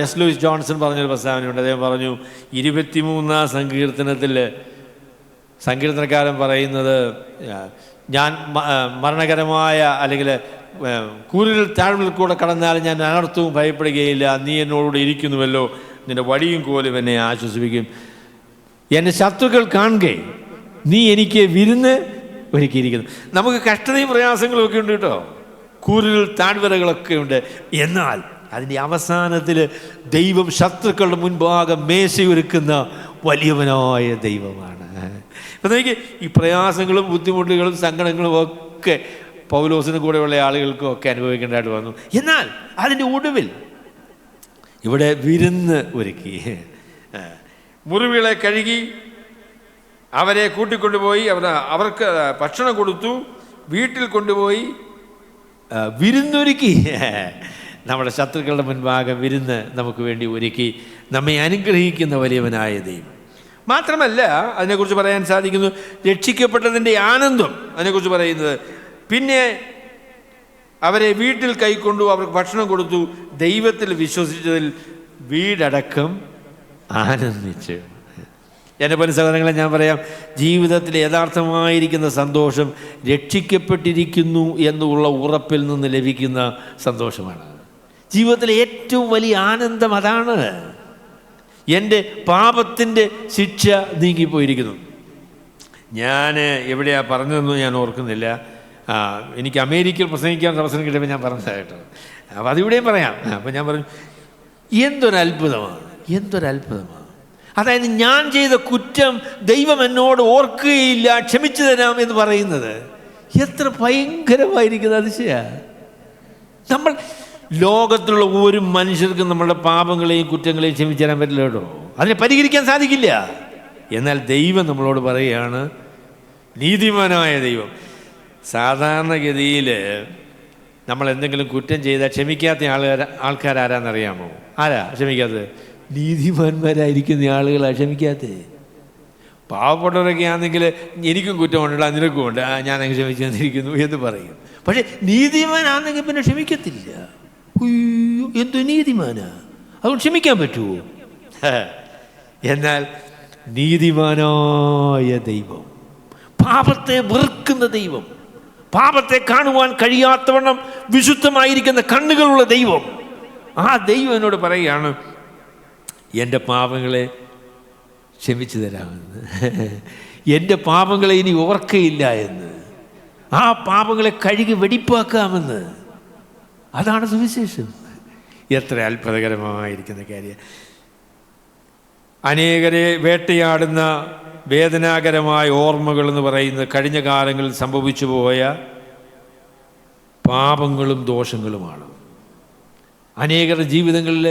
എസ് ലൂയിസ് ജോൺസൺ പറഞ്ഞൊരു പ്രസ്താവനയുണ്ട്. അദ്ദേഹം പറഞ്ഞു, 23-ാം സങ്കീർത്തനത്തിൽ സങ്കീർത്തനക്കാരൻ പറയുന്നത്, ഞാൻ മരണകരമായ അല്ലെങ്കിൽ കൂരിൽ താഴ്വിൽ കൂടെ കടന്നാലും ഞാൻ അനർത്ഥവും ഭയപ്പെടുകയില്ല, നീ എന്നോടുകൂടെ ഇരിക്കുന്നുവല്ലോ, നിന്റെ വടിയും കോലും എന്നെ ആശ്വസിപ്പിക്കും. എൻ്റെ ശത്രുക്കൾ കാണുകെ നീ എനിക്ക് വിരുന്ന് ഒരുക്കിയിരിക്കുന്നു. നമുക്ക് കഷ്ടതയും പ്രയാസങ്ങളും ഒക്കെ ഉണ്ട് കേട്ടോ, കൂരിൽ താഴ്വരകളൊക്കെ ഉണ്ട്. എന്നാൽ അതിൻ്റെ അവസാനത്തിൽ ദൈവം ശത്രുക്കളുടെ മുൻപാകെ മേശയൊരുക്കുന്ന വലിയവനായ ദൈവമാണ്. അപ്പം എനിക്ക് ഈ പ്രയാസങ്ങളും ബുദ്ധിമുട്ടുകളും സങ്കടങ്ങളും ഒക്കെ പൗലോസിന് കൂടെയുള്ള ആളുകൾക്കും ഒക്കെ അനുഭവിക്കേണ്ടതായിട്ട് വന്നു. എന്നാൽ അതിൻ്റെ ഒടുവിൽ ഇവിടെ വിരുന്ന് ഒരുക്കി, മുറിവുകളെ കഴുകി അവരെ കൂട്ടിക്കൊണ്ടുപോയി അവർക്ക് ഭക്ഷണം കൊടുത്തു, വീട്ടിൽ കൊണ്ടുപോയി വിരുന്നൊരുക്കി. നമ്മുടെ ശത്രുക്കളുടെ മുൻപാകെ വിരുന്ന് നമുക്ക് വേണ്ടി ഒരുക്കി നമ്മെ അനുഗ്രഹിക്കുന്ന വലിയവനായ ദൈവം. മാത്രമല്ല അതിനെക്കുറിച്ച് പറയാൻ സാധിക്കുന്നു, രക്ഷിക്കപ്പെട്ടതിൻ്റെ ആനന്ദം അതിനെക്കുറിച്ച് പറയുന്നത്. പിന്നെ അവരെ വീട്ടിൽ കൈക്കൊണ്ടു, അവർക്ക് ഭക്ഷണം കൊടുത്തു, ദൈവത്തിൽ വിശ്വസിച്ചതിൽ വീടടക്കം ആനന്ദിച്ചു. എൻ്റെ പൊന്നു സഹോദരങ്ങളെ, ഞാൻ പറയാം, ജീവിതത്തിൽ യഥാർത്ഥമായിരിക്കുന്ന സന്തോഷം രക്ഷിക്കപ്പെട്ടിരിക്കുന്നു എന്നുള്ള ഉറപ്പിൽ നിന്ന് ലഭിക്കുന്ന സന്തോഷമാണ്. ജീവിതത്തിലെ ഏറ്റവും വലിയ ആനന്ദം അതാണ്. എൻ്റെ പാപത്തിൻ്റെ ശിക്ഷ നീങ്ങിപ്പോയിരിക്കുന്നു. ഞാൻ എവിടെയാണ് പറഞ്ഞതെന്ന് ഞാൻ ഓർക്കുന്നില്ല. എനിക്ക് അമേരിക്കയിൽ പ്രസംഗിക്കാൻ അവസരം കിട്ടിയപ്പോൾ ഞാൻ പറഞ്ഞതായിട്ടോ. അപ്പോൾ അതിവിടെയും പറയാം. അപ്പോൾ ഞാൻ പറഞ്ഞു, എന്തൊരത്ഭുതമാണ്, എന്തൊരത്ഭുതമാണ്. അതായത് ഞാൻ ചെയ്ത കുറ്റം ദൈവം എന്നോട് ഓർക്കുകയില്ല, ക്ഷമിച്ചു തരാം എന്ന് പറയുന്നത് എത്ര ഭയങ്കരമായിരിക്കുന്ന അതിശയ. നമ്മൾ ലോകത്തിലുള്ള ഒരു മനുഷ്യർക്കും നമ്മളുടെ പാപങ്ങളെയും കുറ്റങ്ങളെയും ക്ഷമിച്ചു തരാൻ പറ്റില്ല കേട്ടോ, അതിനെ പരിഹരിക്കാൻ സാധിക്കില്ല. എന്നാൽ ദൈവം നമ്മളോട് പറയുകയാണ്, നീതിമാനായ ദൈവം. സാധാരണഗതിയിൽ നമ്മൾ എന്തെങ്കിലും കുറ്റം ചെയ്താൽ ക്ഷമിക്കാത്ത ആൾക്കാരാരാന്നറിയാമോ? ആരാ ക്ഷമിക്കാത്തത്? നീതിമാന്മാരായിരിക്കുന്ന ആളുകളാണ് ക്ഷമിക്കാത്തത്. പാവപ്പെട്ടവരൊക്കെ ആണെങ്കിൽ എനിക്കും കുറ്റമുണ്ടല്ലോ, നിനക്കും ഉണ്ട്, ഞാനങ്ങ് ക്ഷമിച്ചു തന്നിരിക്കുന്നു എന്ന് പറയും. പക്ഷെ നീതിമാനാണെങ്കിൽ പിന്നെ ക്ഷമിക്കത്തില്ല. അയ്യോ, എന്തു നീതിമാനാ, അതുകൊണ്ട് ക്ഷമിക്കാൻ പറ്റുമോ? എന്നാൽ നീതിമാനായ ദൈവം, പാപത്തെ വെറുക്കുന്ന ദൈവം, പാപത്തെ കാണുവാൻ കഴിയാത്തവണ്ണം വിശുദ്ധമായിരിക്കുന്ന കണ്ണുകളുള്ള ദൈവം, ആ ദൈവം എന്നോട് പറയുകയാണ്, എൻ്റെ പാപങ്ങളെ ക്ഷമിച്ചു തരാമെന്ന്, എൻ്റെ പാപങ്ങളെ ഇനി ഓർക്കയില്ല എന്ന്, ആ പാപങ്ങളെ കഴുകി വെടിപ്പാക്കാമെന്ന്. അതാണ് സുവിശേഷം. എത്ര അത്ഭുതകരമായിരിക്കുന്ന കാര്യം. അനേകരെ വേട്ടയാടുന്ന വേദനാകരമായ ഓർമ്മകൾ എന്ന് പറയുന്നത് കഴിഞ്ഞ കാലങ്ങളിൽ സംഭവിച്ചു പോയ പാപങ്ങളും ദോഷങ്ങളുമാണ്. അനേകരുടെ ജീവിതങ്ങളിൽ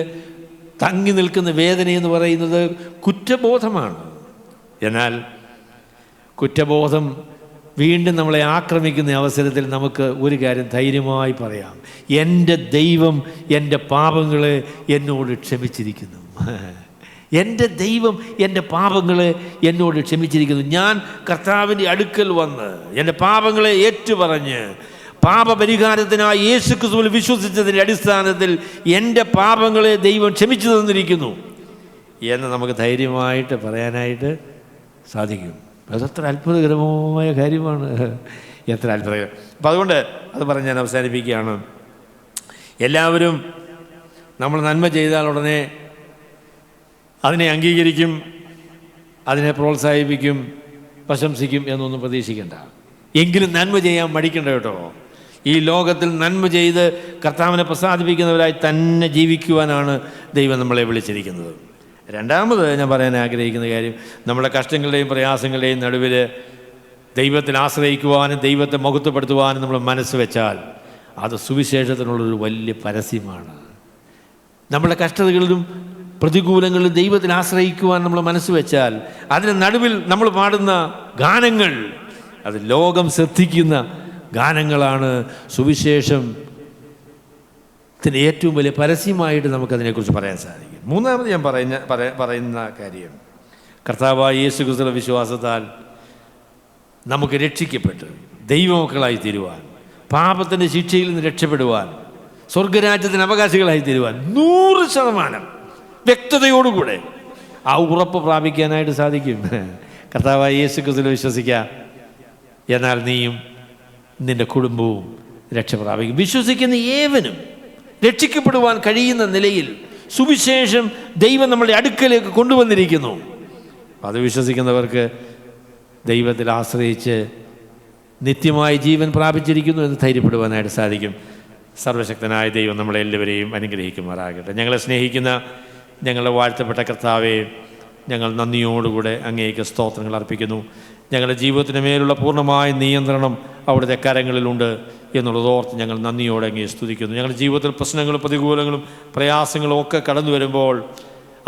തങ്ങി നിൽക്കുന്ന വേദന എന്ന് പറയുന്നത് കുറ്റബോധമാണ്. എന്നാൽ കുറ്റബോധം വീണ്ടും നമ്മളെ ആക്രമിക്കുന്ന അവസരത്തിൽ നമുക്ക് ഒരു കാര്യം ധൈര്യമായി പറയാം, എൻ്റെ ദൈവം എൻ്റെ പാപങ്ങളെ എന്നോട് ക്ഷമിച്ചിരിക്കുന്നു. എൻ്റെ ദൈവം എൻ്റെ പാപങ്ങളെ എന്നോട് ക്ഷമിച്ചിരിക്കുന്നു. ഞാൻ കർത്താവിൻ്റെ അടുക്കൽ വന്ന് എൻ്റെ പാപങ്ങളെ ഏറ്റുപറഞ്ഞ് പാപപരിഹാരത്തിനായി യേശു ക്രിസ്തുവിൽ വിശ്വസിച്ചതിൻ്റെ അടിസ്ഥാനത്തിൽ എൻ്റെ പാപങ്ങളെ ദൈവം ക്ഷമിച്ചു തന്നിരിക്കുന്നു എന്ന് നമുക്ക് ധൈര്യമായിട്ട് പറയാനായിട്ട് സാധിക്കും. അതെത്ര അത്ഭുതകരമായ കാര്യമാണ്, എത്ര അത്ഭുതകരം. അപ്പം അതുകൊണ്ട് അത് പറഞ്ഞ് ഞാൻ അവസാനിപ്പിക്കുകയാണ്. എല്ലാവരും നമ്മൾ നന്മ ചെയ്താൽ ഉടനെ അതിനെ അംഗീകരിക്കും, അതിനെ പ്രോത്സാഹിപ്പിക്കും, പ്രശംസിക്കും എന്നൊന്നും പ്രതീക്ഷിക്കേണ്ട. എങ്കിലും നന്മ ചെയ്യാൻ മടിക്കണ്ട കേട്ടോ. ഈ ലോകത്തിൽ നന്മ ചെയ്ത് കർത്താവിനെ പ്രസാദിപ്പിക്കുന്നവരായി തന്നെ ജീവിക്കുവാനാണ് ദൈവം നമ്മളെ വിളിച്ചിരിക്കുന്നത്. രണ്ടാമത് ഞാൻ പറയാൻ ആഗ്രഹിക്കുന്ന കാര്യം, നമ്മുടെ കഷ്ടങ്ങളുടെയും പ്രയാസങ്ങളുടെയും നടുവിൽ ദൈവത്തിൽ ആശ്രയിക്കുവാനും ദൈവത്തെ മഹത്വപ്പെടുത്തുവാനും നമ്മൾ മനസ്സ് വെച്ചാൽ അത് സുവിശേഷത്തിനുള്ളൊരു വലിയ പരസ്യമാണ്. നമ്മുടെ കഷ്ടതകളിലും പ്രതികൂലങ്ങളിലും ദൈവത്തിൽ ആശ്രയിക്കുവാൻ നമ്മൾ മനസ്സ് വെച്ചാൽ അതിന് നടുവിൽ നമ്മൾ പാടുന്ന ഗാനങ്ങൾ അത് ലോകം ശ്രദ്ധിക്കുന്ന ഗാനങ്ങളാണ്. സുവിശേഷത്തിൻ്റെ ഏറ്റവും വലിയ പരസ്യമായിട്ട് നമുക്കതിനെക്കുറിച്ച് പറയാൻ സാധിക്കും. മൂന്നാമത് ഞാൻ പറയുന്ന കാര്യം, കർത്താവായ യേശു ക്രിസ്തുവിന്റെ വിശ്വാസത്താൽ നമുക്ക് രക്ഷിക്കപ്പെട്ട് ദൈവമക്കളായി തീരുവാൻ പാപത്തിൻ്റെ ശിക്ഷയിൽ നിന്ന് രക്ഷപ്പെടുവാൻ, സ്വർഗരാജ്യത്തിന് അവകാശികളായി തീരുവാൻ 100% വ്യക്തതയോടുകൂടെ ആ ഉറപ്പ് പ്രാപിക്കാനായിട്ട് സാധിക്കും. കർത്താവായ യേശു ക്രിസ്തുവിൽ വിശ്വസിക്കുക, എന്നാൽ നീയും നിൻ്റെ കുടുംബവും രക്ഷ പ്രാപിക്കും. വിശ്വസിക്കുന്ന ഏവനും രക്ഷിക്കപ്പെടുവാൻ കഴിയുന്ന നിലയിൽ സുവിശേഷം ദൈവം നമ്മളുടെ അടുക്കലേക്ക് കൊണ്ടുവന്നിരിക്കുന്നു. അത് വിശ്വസിക്കുന്നവർക്ക് ദൈവത്തിൽ ആശ്രയിച്ച് നിത്യമായ ജീവൻ പ്രാപിച്ചിരിക്കുന്നു എന്ന് ധൈര്യപ്പെടുവാനായിട്ട് സാധിക്കും. സർവശക്തനായ ദൈവം നമ്മളെല്ലാവരെയും അനുഗ്രഹിക്കുമാറാകട്ടെ. ഞങ്ങളെ സ്നേഹിക്കുന്ന ഞങ്ങളുടെ വാഴ്ത്തപ്പെട്ട കർത്താവെ, ഞങ്ങൾ നന്ദിയോടുകൂടെ അങ്ങേക്ക് സ്തോത്രങ്ങൾ അർപ്പിക്കുന്നു. ഞങ്ങളുടെ ജീവിതത്തിന് മേലുള്ള പൂർണ്ണമായ നിയന്ത്രണം അവിടുത്തെ കരങ്ങളിലുണ്ട് എന്നുള്ളതോർത്ത് ഞങ്ങൾ നന്ദിയോടെ അങ്ങേ സ്തുതിക്കുന്നു. ഞങ്ങളുടെ ജീവിതത്തിൽ പ്രശ്നങ്ങളും പ്രതികൂലങ്ങളും പ്രയാസങ്ങളും ഒക്കെ കടന്നു വരുമ്പോൾ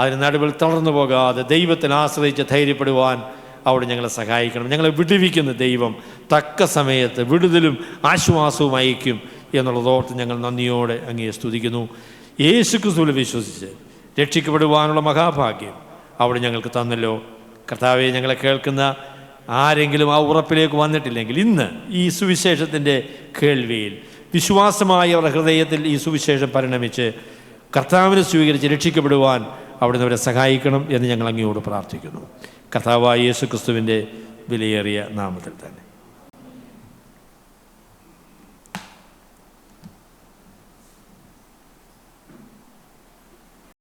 അതിന് നടുവിൽ തളർന്നു പോകാതെ ദൈവത്തിൽ ആശ്രയിച്ച് ധൈര്യപ്പെടുവാൻ അവിടെ ഞങ്ങളെ സഹായിക്കണം. ഞങ്ങളെ വിടുവിക്കുന്ന ദൈവം തക്ക സമയത്ത് വിടുതലും ആശ്വാസവും അയക്കും എന്നുള്ളതോർത്ത് ഞങ്ങൾ നന്ദിയോടെ അങ്ങേ സ്തുതിക്കുന്നു. യേശു ക്രിസ്തുവിൽ വിശ്വസിച്ച് രക്ഷിക്കപ്പെടുവാനുള്ള മഹാഭാഗ്യം അവിടെ ഞങ്ങൾക്ക് തന്നല്ലോ. കർത്താവെ, ഞങ്ങളെ കേൾക്കുന്ന ആരെങ്കിലും ആ ഉറപ്പിലേക്ക് വന്നിട്ടില്ലെങ്കിൽ ഇന്ന് ഈ സുവിശേഷത്തിൻ്റെ കേൾവിയിൽ വിശ്വാസമായ അവരുടെ ഹൃദയത്തിൽ ഈ സുവിശേഷം പരിണമിച്ച് കർത്താവിനെ സ്വീകരിച്ച് രക്ഷിക്കപ്പെടുവാൻ അവിടുന്ന് അവരെ സഹായിക്കണം എന്ന് ഞങ്ങൾ അങ്ങയോട് പ്രാർത്ഥിക്കുന്നു. കർത്താവായ യേശു ക്രിസ്തുവിൻ്റെ വിലയേറിയ നാമത്തിൽ തന്നെ.